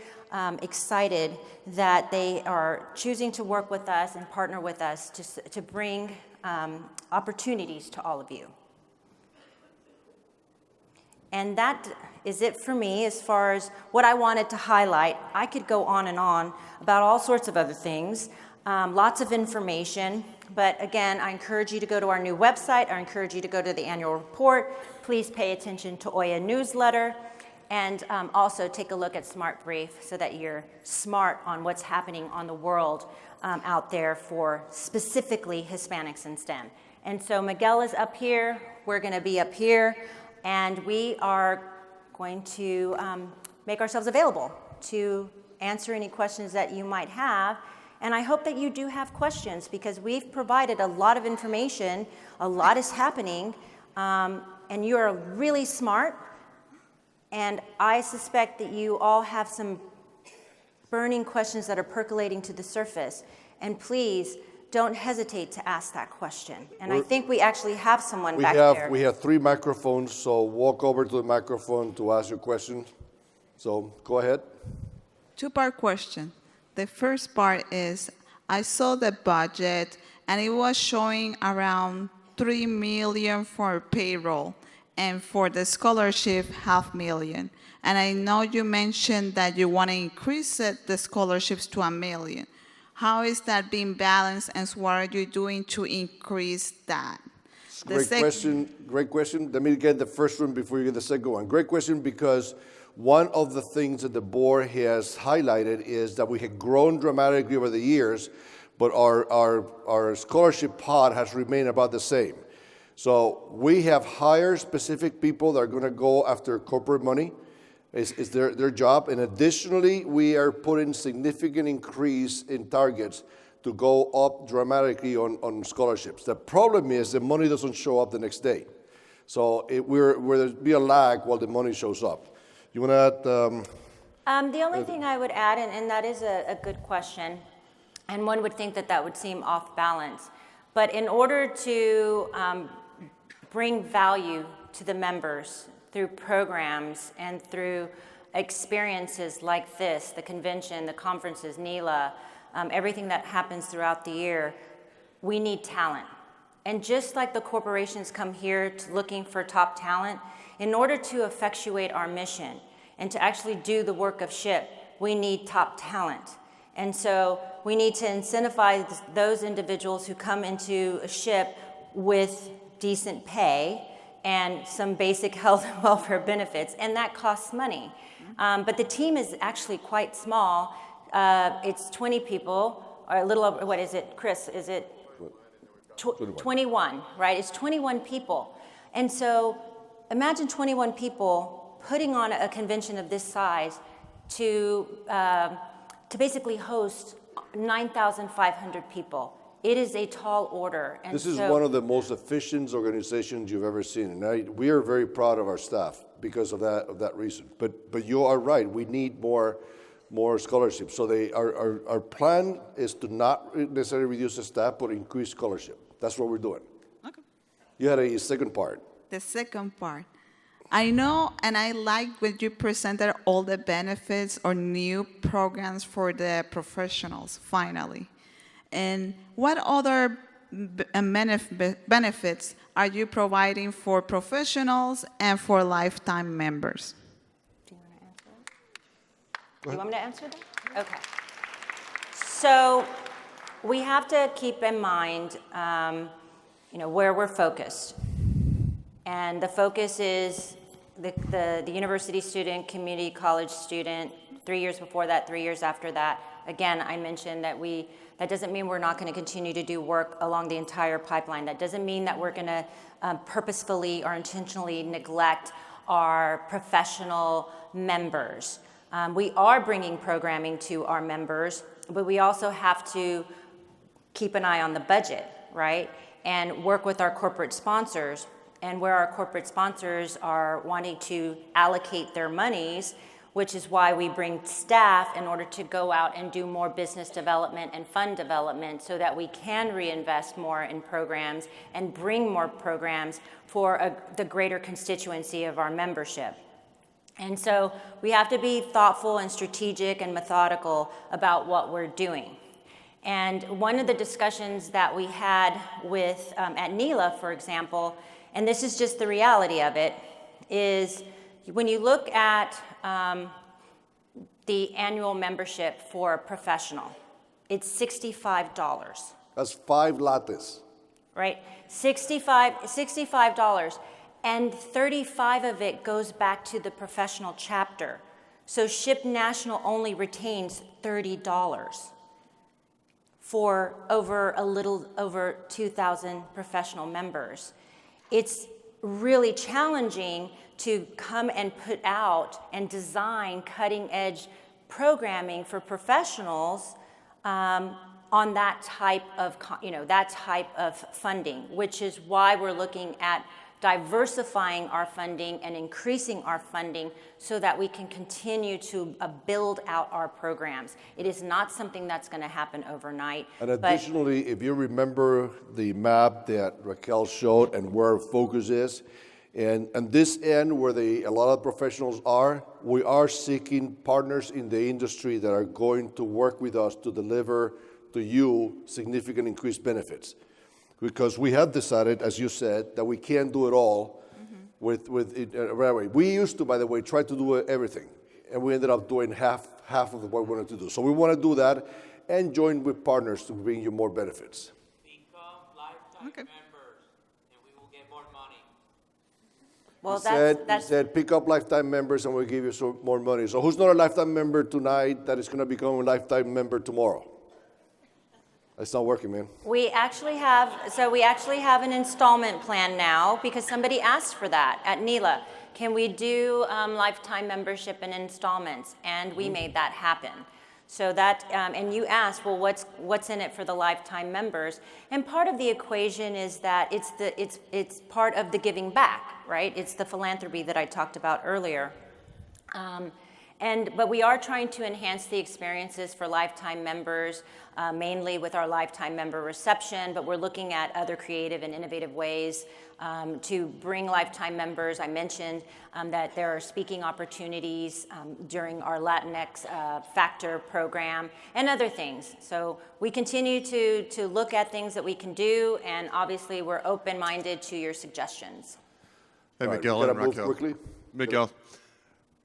excited that they are choosing to work with us and partner with us to bring opportunities to all of you. And that is it for me as far as what I wanted to highlight. I could go on and on about all sorts of other things, lots of information. But again, I encourage you to go to our new website. I encourage you to go to the annual report. Please pay attention to OYA newsletter. And also take a look at Smart Brief so that you're smart on what's happening on the world out there for specifically Hispanics in STEM. And so Miguel is up here. We're going to be up here. And we are going to make ourselves available to answer any questions that you might have. And I hope that you do have questions, because we've provided a lot of information, a lot is happening, and you are really smart. And I suspect that you all have some burning questions that are percolating to the surface. And please, don't hesitate to ask that question. And I think we actually have someone back there. We have 3 microphones, so walk over to the microphone to ask your question. So go ahead. 2-part question. The first part is, I saw the budget and it was showing around $3 million for payroll and for the scholarship, $500,000. And I know you mentioned that you want to increase the scholarships to $1 million. How is that being balanced, and what are you doing to increase that? Great question. Let me get the first one before you get the second one. Great question, because one of the things that the board has highlighted is that we have grown dramatically over the years, but our scholarship pot has remained about the same. So we have hired specific people that are going to go after corporate money. It's their job. And additionally, we are putting significant increase in targets to go up dramatically on scholarships. The problem is the money doesn't show up the next day. So there'll be a lag while the money shows up. You want to add? The only thing I would add, and that is a good question, and one would think that that would seem off balance, but in order to bring value to the members through programs and through experiences like this, the convention, the conferences, NELA, everything that happens throughout the year, we need talent. And just like the corporations come here looking for top talent, in order to effectuate our mission and to actually do the work of SHPE, we need top talent. And so we need to incentivize those individuals who come into a SHPE with decent pay and some basic health and welfare benefits, and that costs money. But the team is actually quite small. It's 20 people, or a little over, what is it, Chris? Is it 21, right? It's 21 people. And so imagine 21 people putting on a convention of this size to basically host 9,500 people. It is a tall order. And this is one of the most efficient organizations you've ever seen. And we are very proud of our staff because of that reason. But you are right. We need more scholarships. So our plan is to not necessarily reduce the staff, but increase scholarship. That's what we're doing. Okay. You had a second part. The second part. I know, and I like when you presented all the benefits or new programs for the professionals, finally. And what other benefits are you providing for professionals and for lifetime members? Do you want to answer that? Do you want me to answer that? Okay. So we have to keep in mind, where we're focused. And the focus is the university student, community college student, 3 years before that, 3 years after that. Again, I mentioned that that doesn't mean we're not going to continue to do work along the entire pipeline. That doesn't mean that we're going to purposefully or intentionally neglect our professional members. We are bringing programming to our members, but we also have to keep an eye on the budget, right? And work with our corporate sponsors. And where our corporate sponsors are wanting to allocate their monies, which is why we bring staff in order to go out and do more business development and fund development so that we can reinvest more in programs and bring more programs for the greater constituency of our membership. And so we have to be thoughtful and strategic and methodical about what we're doing. And one of the discussions that we had with at NELA, for example, and this is just the reality of it, is when you look at the annual membership for a professional, it's $65. That's 5 lattes. Right? $65, and $35 of it goes back to the professional chapter. So SHPE National only retains $30 for a little over 2,000 professional members. It's really challenging to come and put out and design cutting-edge programming for professionals on that type of funding, which is why we're looking at diversifying our funding and increasing our funding so that we can continue to build out our programs. It is not something that's going to happen overnight. And additionally, if you remember the map that Raquel showed and where our focus is, and this end where a lot of professionals are, we are seeking partners in the industry that are going to work with us to deliver to you significant increased benefits. Because we have decided, as you said, that we can't do it all with it right away. We used to, by the way, try to do everything, and we ended up doing half of what we wanted to do. So we want to do that and join with partners to bring you more benefits. Become lifetime members, and we will get more money. Well, He said, pick up lifetime members, and we'll give you some more money. So who's not a lifetime member tonight that is going to become a lifetime member tomorrow? It's not working, man. We actually have an installment plan now because somebody asked for that at NELA. Can we do lifetime membership in installments? And we made that happen. So that, and you asked, well, what's in it for the lifetime members? And part of the equation is that it's part of the giving back, right? It's the philanthropy that I talked about earlier. But we are trying to enhance the experiences for lifetime members, mainly with our lifetime member reception, but we're looking at other creative and innovative ways to bring lifetime members. I mentioned that there are speaking opportunities during our Latinx Factor program and other things. So we continue to look at things that we can do, and obviously we're open-minded to your suggestions. Hey, All right, Miguel we and gotta move Raquel. quickly. Miguel,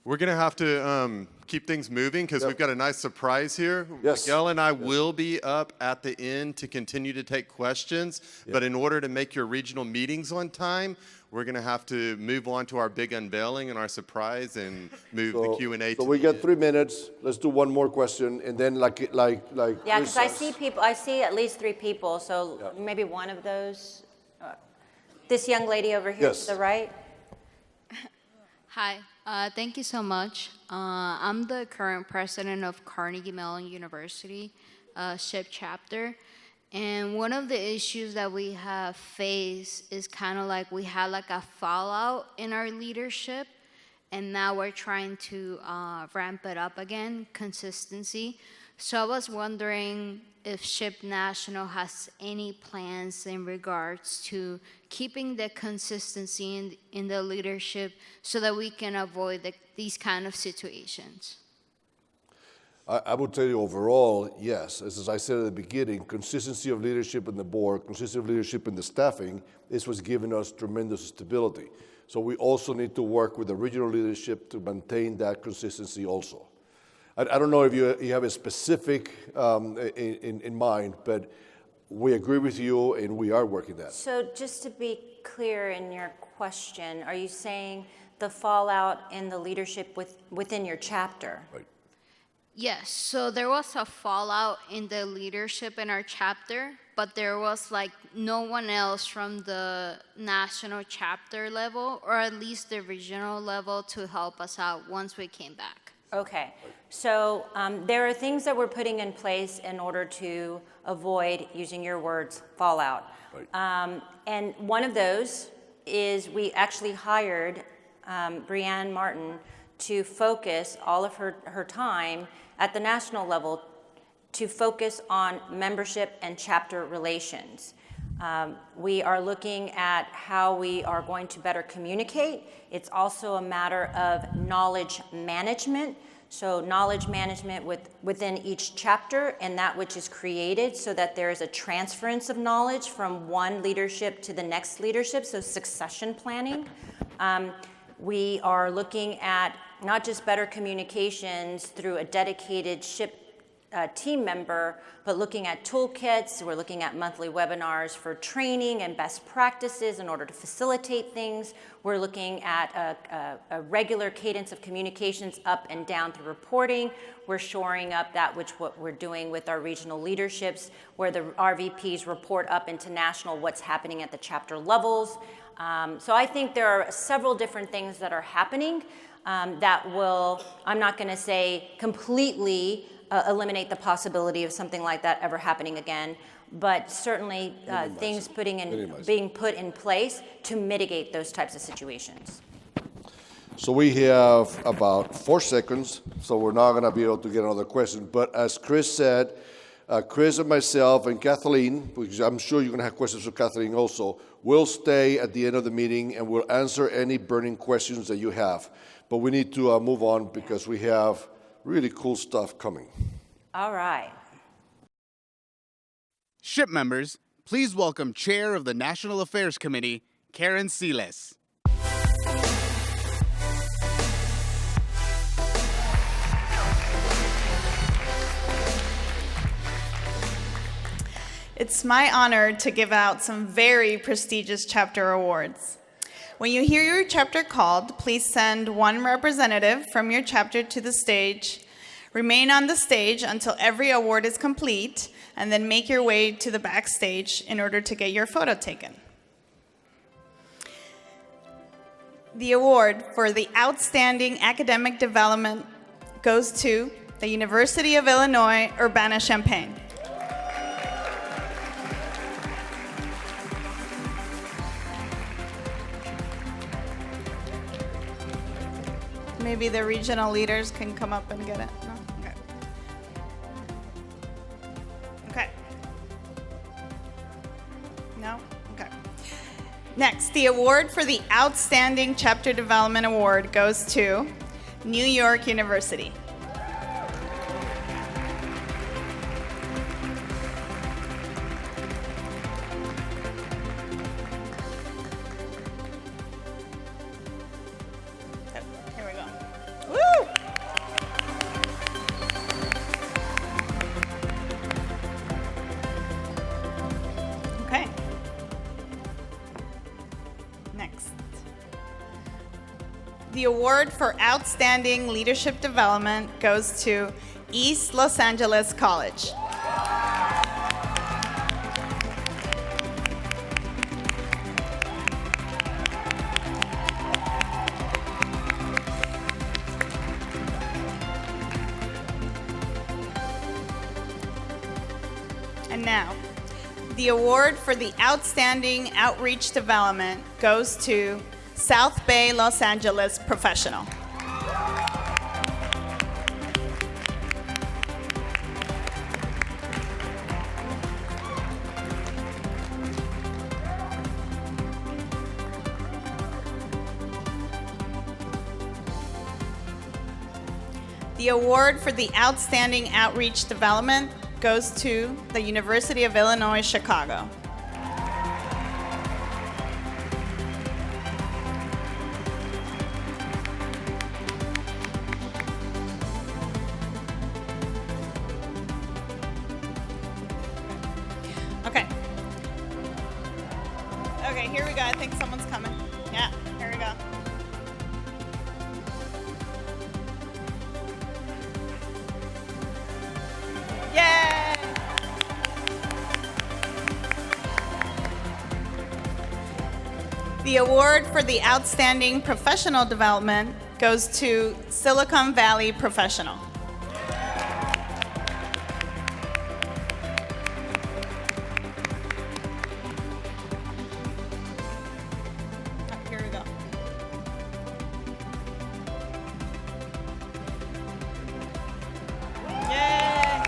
we're going to have to keep things moving because we've got a nice surprise here. Yes. Miguel and I will be up at the end to continue to take questions, but in order to make your regional meetings on time, we're going to have to move on to our big unveiling and our surprise and move the Q&A So to we the got end. 3 minutes. Let's do one more question, and then like Yeah, Chris because I says- see at least 3 people, so maybe one of those. This young lady over here Yes. to the right. Hi, thank you so much. I'm the current president of Carnegie Mellon University SHPE chapter. And one of the issues that we have faced is kind of like we had like a fallout in our leadership. And now we're trying to ramp it up again, consistency. So I was wondering if SHPE National has any plans in regards to keeping the consistency in the leadership so that we can avoid these kind of situations. I would tell you overall, yes. As I said at the beginning, consistency of leadership in the board, consistency of leadership in the staffing is what's given us tremendous stability. So we also need to work with the regional leadership to maintain that consistency also. I don't know if you have a specific in mind, but we agree with you and we are working that. So just to be clear in your question, are you saying the fallout in the leadership within your chapter? Right. Yes, so there was a fallout in the leadership in our chapter, but there was like no one else from the national chapter level, or at least the regional level, to help us out once we came back. Okay, so there are things that we're putting in place in order to avoid, using your words, fallout. Right. And one of those is we actually hired Brianne Martin to focus all of her time at the national level to focus on membership and chapter relations. We are looking at how we are going to better communicate. It's also a matter of knowledge management. So knowledge management within each chapter and that which is created so that there is a transference of knowledge from one leadership to the next leadership, so succession planning. We are looking at not just better communications through a dedicated SHPE team member, but looking at toolkits. We're looking at monthly webinars for training and best practices in order to facilitate things. We're looking at a regular cadence of communications up and down through reporting. We're shoring up what we're doing with our regional leaderships, where the RVPs report up into national what's happening at the chapter levels. So I think there are several different things that are happening that will, I'm not going to say completely eliminate the possibility of something like that ever happening again, but certainly things being put in place to mitigate those types of situations. So we have about 4 seconds, so we're not going to be able to get another question. But as Chris said, Chris and myself and Kathleen, because I'm sure you're going to have questions for Kathleen also, will stay at the end of the meeting and we'll answer any burning questions that you have. But we need to move on because we have really cool stuff coming. All right. SHPE members, please welcome Chair of the National Affairs Committee, Karen Siles. It's my honor to give out some very prestigious chapter awards. When you hear your chapter called, please send one representative from your chapter to the stage. Remain on the stage until every award is complete, and then make your way to the backstage in order to get your photo taken. The award for the Outstanding Academic Development goes to the University of Illinois, Urbana-Champaign. Maybe the regional leaders can come up and get it. No? Okay. Okay. No? Okay. Next, the award for the Outstanding Chapter Development Award goes to New York University. Here we go. Woo! Okay. Next. The award for Outstanding Leadership Development goes to East Los Angeles College. And now, the award for the Outstanding Outreach Development goes to South Bay Los Angeles Professional. The award for the Outstanding Outreach Development goes to the University of Illinois, Chicago. Okay. Okay, here we go. I think someone's coming. Yeah, here we go. Yay! The award for the Outstanding Professional Development goes to Silicon Valley Professional. Oh, here we go. Yay!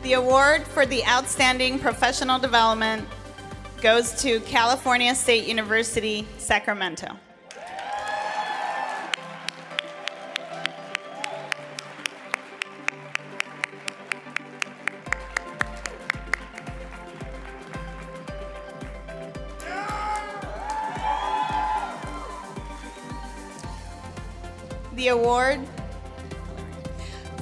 The award for the Outstanding Professional Development goes to California State University, Sacramento. The award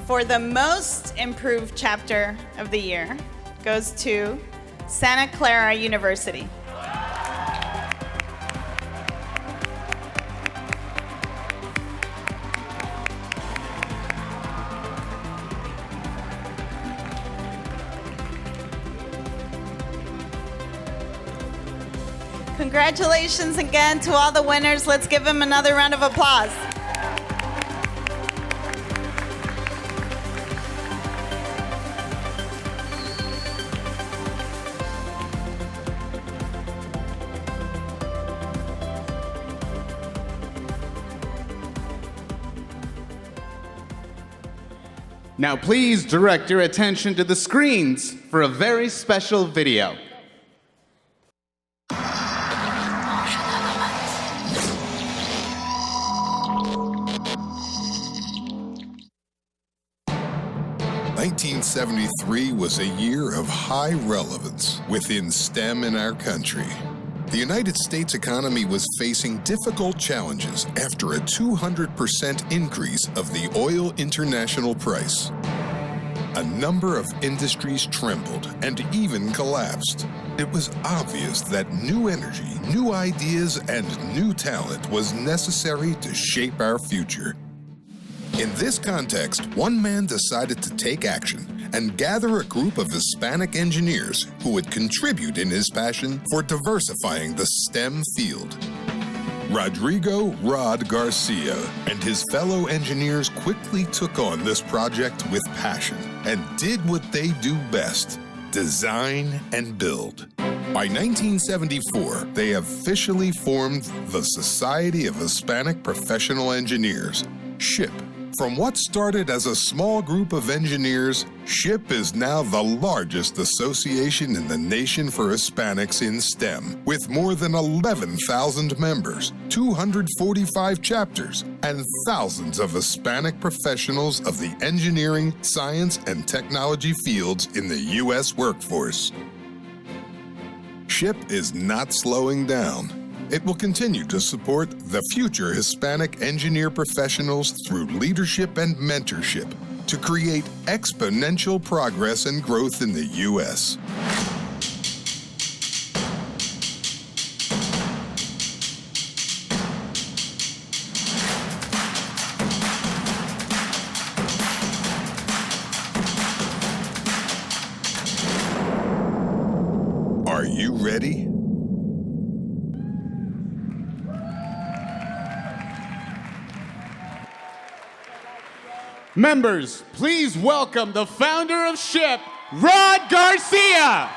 for the most improved chapter of the year goes to Santa Clara University. Congratulations again to all the winners. Let's give them another round of applause. Now please direct your attention to the screens for a very special video. "1973 was a year of high relevance within STEM in our country. The United States economy was facing difficult challenges after a 200% increase of the oil international price. a number of industries trembled and even collapsed. It was obvious that new energy, new ideas, and new talent was necessary to shape our future. In this context, one man decided to take action and gather a group of Hispanic engineers who would contribute in his passion for diversifying the STEM field. Rodrigo "Rod" Garcia and his fellow engineers quickly took on this project with passion and did what they do best: design and build. By 1974, they officially formed the Society of Hispanic Professional Engineers, SHPE. From what started as a small group of engineers, SHPE is now the largest association in the nation for Hispanics in STEM, with more than 11,000 members, 245 chapters, and thousands of Hispanic professionals of the engineering, science, and technology fields in the U.S. workforce. SHPE is not slowing down. It will continue to support the future Hispanic engineer professionals through leadership and mentorship to create exponential progress and growth in the U.S. Are you ready? Members, please welcome the founder of SHPE, Rod Garcia.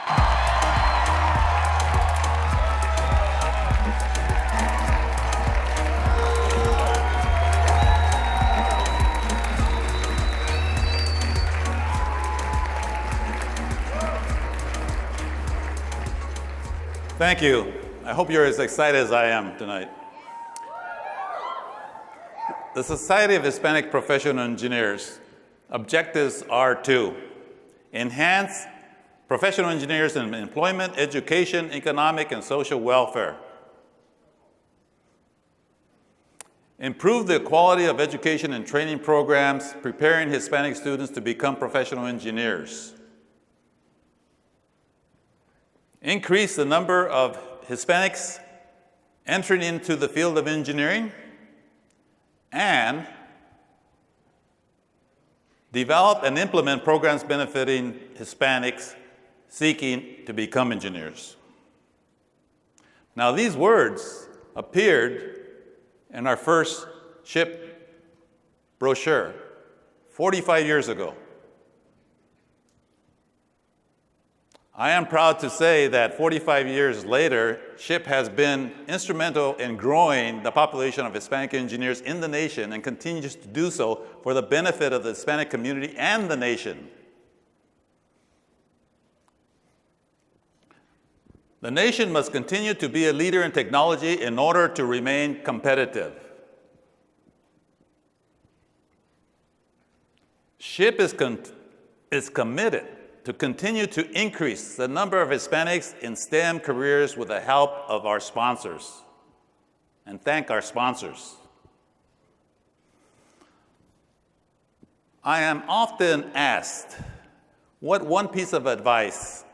Thank you. I hope you're as excited as I am tonight. The Society of Hispanic Professional Engineers objectives are to enhance professional engineers in employment, education, economic, and social welfare, improve the quality of education and training programs, preparing Hispanic students to become professional engineers, increase the number of Hispanics entering into the field of engineering, and develop and implement programs benefiting Hispanics seeking to become engineers. Now, these words appeared in our first SHPE brochure 45 years ago. I am proud to say that 45 years later, SHPE has been instrumental in growing the population of Hispanic engineers in the nation and continues to do so for the benefit of the Hispanic community and the nation. The nation must continue to be a leader in technology in order to remain competitive. SHPE is committed to continue to increase the number of Hispanics in STEM careers with the help of our sponsors. And thank our sponsors. I am often asked, what one piece of advice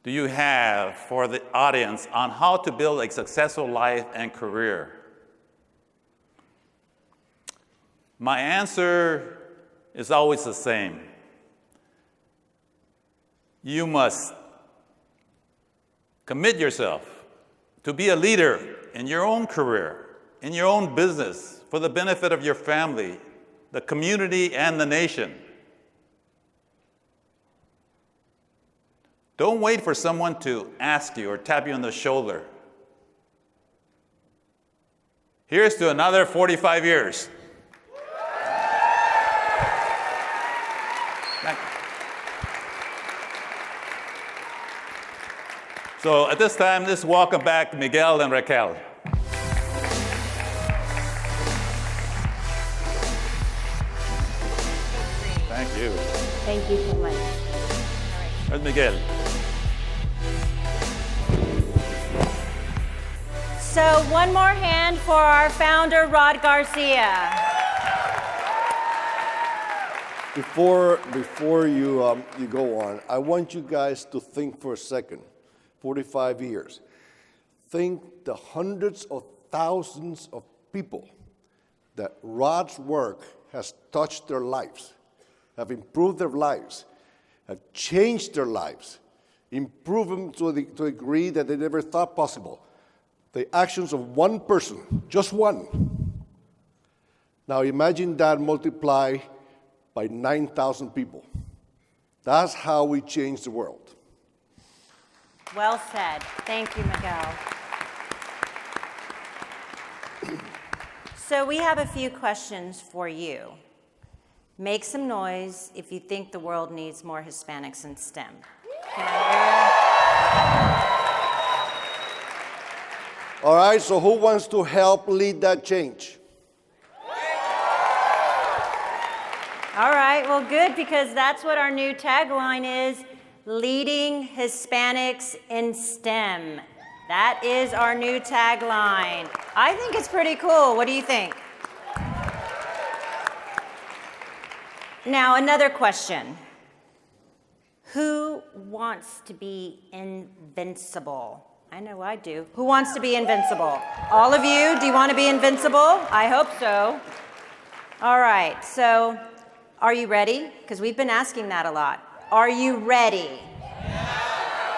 do you have for the audience on how to build a successful life and career? My answer is always the same. You must commit yourself to be a leader in your own career, in your own business, for the benefit of your family, the community, and the nation. Don't wait for someone to ask you or tap you on the shoulder. Here's to another 45 years. So at this time, let's welcome back Miguel and Raquel. Thank you. Thank you so much. Where's Miguel? So one more hand for our founder, Rod Garcia. Before you go on, I want you guys to think for a second. 45 years. Think the hundreds of thousands of people that Rod's work has touched their lives, have improved their lives, have changed their lives, improved them to a degree that they never thought possible. The actions of one person, just one. Now imagine that multiplied by 9,000 people. That's how we change the world. Well said. Thank you, Miguel. So we have a few questions for you. Make some noise if you think the world needs more Hispanics in STEM. Can I hear? All right, so who wants to help lead that change? All right, well, good, because that's what our new tagline is, leading Hispanics in STEM. That is our new tagline. I think it's pretty cool. What do you think? Now, another question. Who wants to be invincible? I know I do. Who wants to be invincible? All of you, do you want to be invincible? I hope so. All right, so are you ready? Because we've been asking that a lot. Are you ready?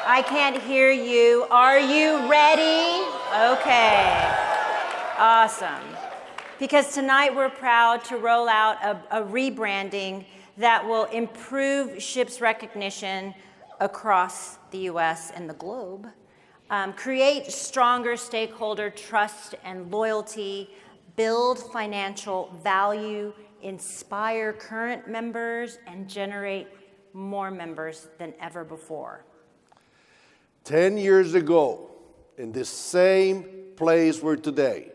I can't hear you. Are you ready? Okay. Awesome. Because tonight we're proud to roll out a rebranding that will improve SHPE's recognition across the U.S. and the globe, create stronger stakeholder trust and loyalty, build financial value, inspire current members, and generate more members than ever before. 10 years ago, in this same place we're today,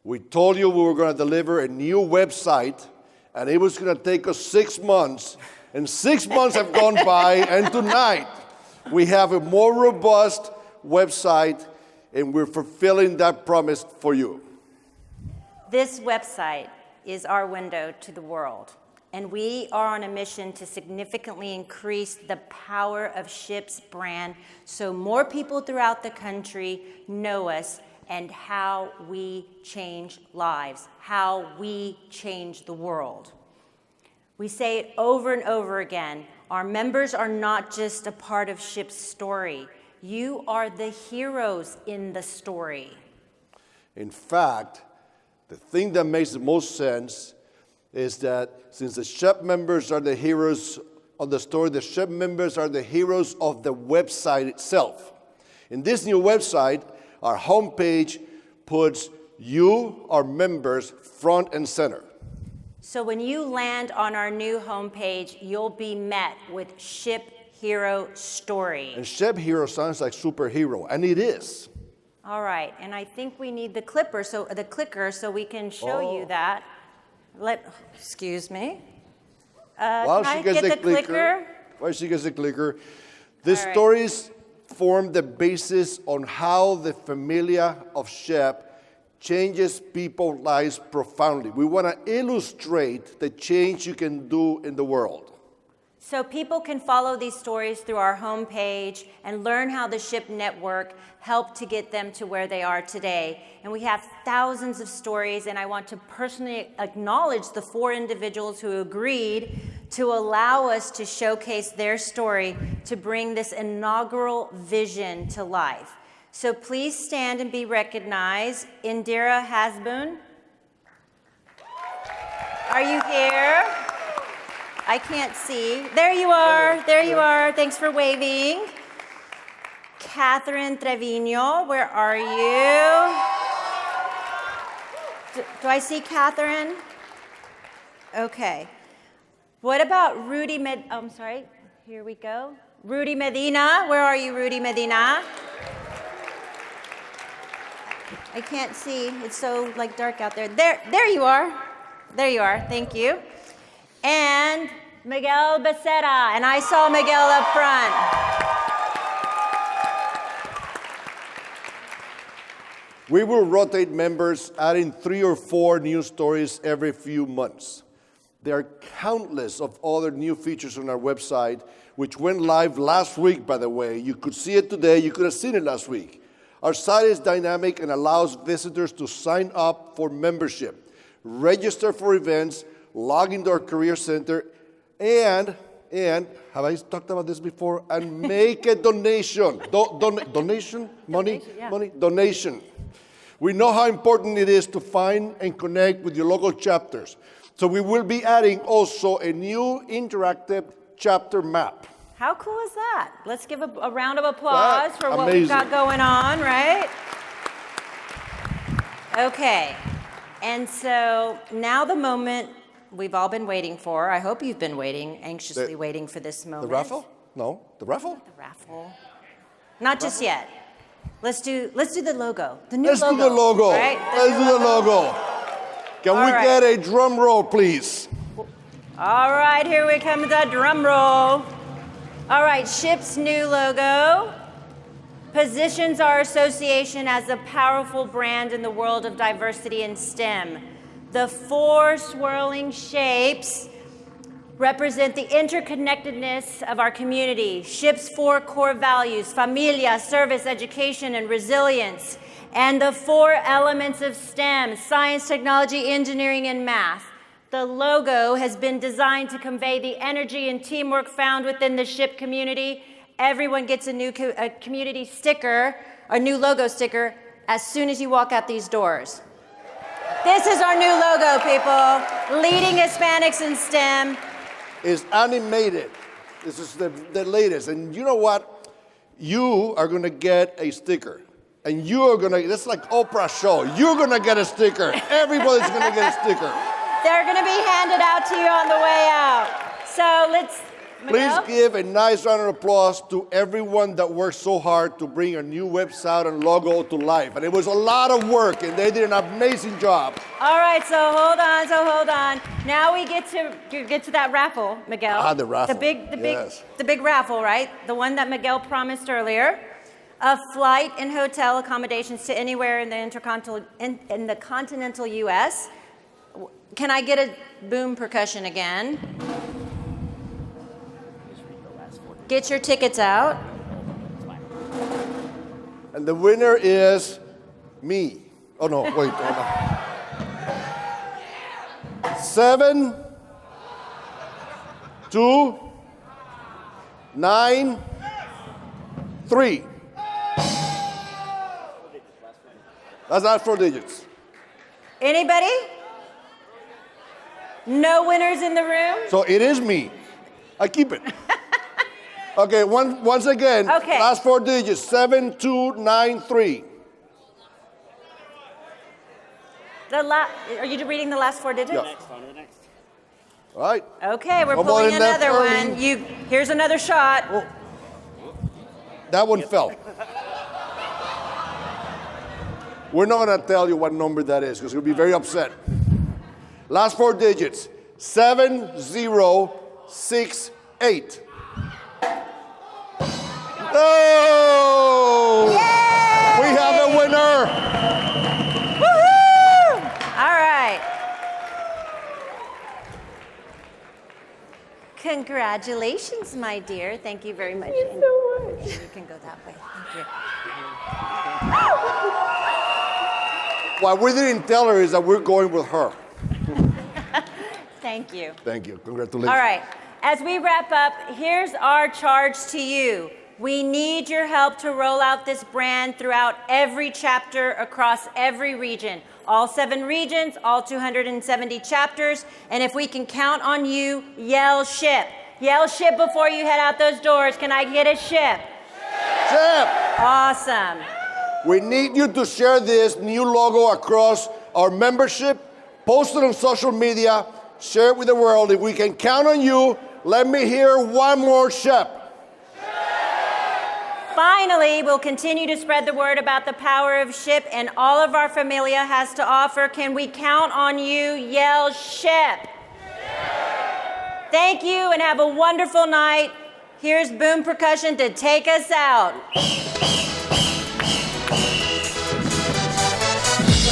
we told you we were going to deliver a new website, and it was going to take us 6 months, and 6 months have gone by, and tonight we have a more robust website, and we're fulfilling that promise for you. This website is our window to the world, and we are on a mission to significantly increase the power of SHPE's brand so more people throughout the country know us and how we change lives, how we change the world. We say it over and over again, our members are not just a part of SHPE's story. You are the heroes in the story. In fact, the thing that makes the most sense is that since the SHPE members are the heroes of the story, the SHPE members are the heroes of the website itself. In this new website, our homepage puts you, our members, front and center. So when you land on our new homepage, you'll be met with SHPE Hero Story. And SHPE Hero sounds like superhero, and it is. All right, and I think we need the clicker so we can show you that. Excuse me. While can she I gets get the clicker? While she gets the clicker, the stories form the basis on how the familia of SHPE changes people's lives profoundly. We want to illustrate the change you can do in the world. So people can follow these stories through our homepage and learn how the SHPE network helped to get them to where they are today. And we have thousands of stories, and I want to personally acknowledge the 4 individuals who agreed to allow us to showcase their story to bring this inaugural vision to life. So please stand and be recognized. Indira Hasbun. Are you here? I can't see. There you are. There you are. Thanks for waving. Catherine Trevino, where are you? Do I see Catherine? Okay. What about Rudy I'm sorry. Here we go. Rudy Medina. Where are you, Rudy Medina? I can't see. It's so dark out there. There you are. There you are. Thank you. And Miguel Becerra, and I saw Miguel up front. We will rotate members, adding 3 or 4 new stories every few months. There are countless of other new features on our website, which went live last week, by the way. You could see it today. You could have seen it last week. Our site is dynamic and allows visitors to sign up for membership, register for events, log into our Career Center, and have I talked about this before? And make a donation. Donation? Money? Yeah. Money? Donation. We know how important it is to find and connect with your local chapters. So we will be adding also a new interactive chapter map. How cool is that? Let's give a round of applause for what amazing. we've got going on, right? Okay, and so now the moment we've all been waiting for. I hope you've been waiting, anxiously waiting for this moment. The raffle? No, the raffle? The raffle. Not just yet. Let's do the logo. The new Let's logo. do the logo. Right? Let's do the logo. Can All we right. get a drum roll, please? All right, here we come with the drum roll. All right, SHPE's new logo positions our association as a powerful brand in the world of diversity in STEM. The 4 swirling shapes represent the interconnectedness of our community. SHPE's 4 core values: familia, service, education, and resilience. And the 4 elements of STEM: science, technology, engineering, and math. The logo has been designed to convey the energy and teamwork found within the SHPE community. Everyone gets a new community sticker, a new logo sticker, as soon as you walk out these doors. This is our new logo, people. Leading Hispanics in STEM. It's animated. This is the latest. And you know what? You are going to get a sticker. And you are going to, it's like Oprah show. You're going to get a sticker. Everybody's going to get a sticker. They're going to be handed out to you on the way out. So let's, Please Miguel? give a nice round of applause to everyone that worked so hard to bring a new website and logo to life. And it was a lot of work, and they did an amazing job. All right, so hold on. Now we get to that raffle, Miguel. Ah, the raffle. The big raffle, right? The one that Miguel promised earlier. A flight and hotel accommodations to anywhere in the continental U.S. Can I get a boom percussion again? Get your tickets out. And the winner is me. Oh, no, wait. Oh, no. 7, 2, 9, 3. That's not 4 digits. Anybody? No winners in the room? So it is me. I keep it. Okay, once again. Okay. Last 4 digits. 7, 2, 9, 3. Are you reading the last 4 digits? Yeah. All right. Okay, we're No more pulling than that another early. one. Here's another shot. Oh. That one fell. We're not going to tell you what number that is because you'll be very upset. Last 4 digits. 7068. Oh! Yay! We have a winner. Woohoo! All right. Congratulations, my dear. Thank you very much. Thank you so much. You can go that way. Thank you. What we didn't tell her is that we're going with her. Thank you. Thank you. Congratulations. All right. As we wrap up, here's our charge to you. We need your help to roll out this brand throughout every chapter across every region. All 7 regions, all 270 chapters. And if we can count on you, yell SHPE. Yell SHPE before you head out those doors. Can I get a SHPE? SHPE. Awesome. We need you to share this new logo across our membership, post it on social media, share it with the world. If we can count on you, let me hear one more SHPE. Finally, we'll continue to spread the word about the power of SHPE and all of our familia has to offer. Can we count on you? Yell SHPE. Thank you and have a wonderful night. Here's boom percussion to take us out.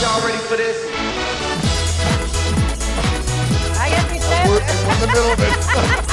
Y'all ready for this? I guess we said. middle of it.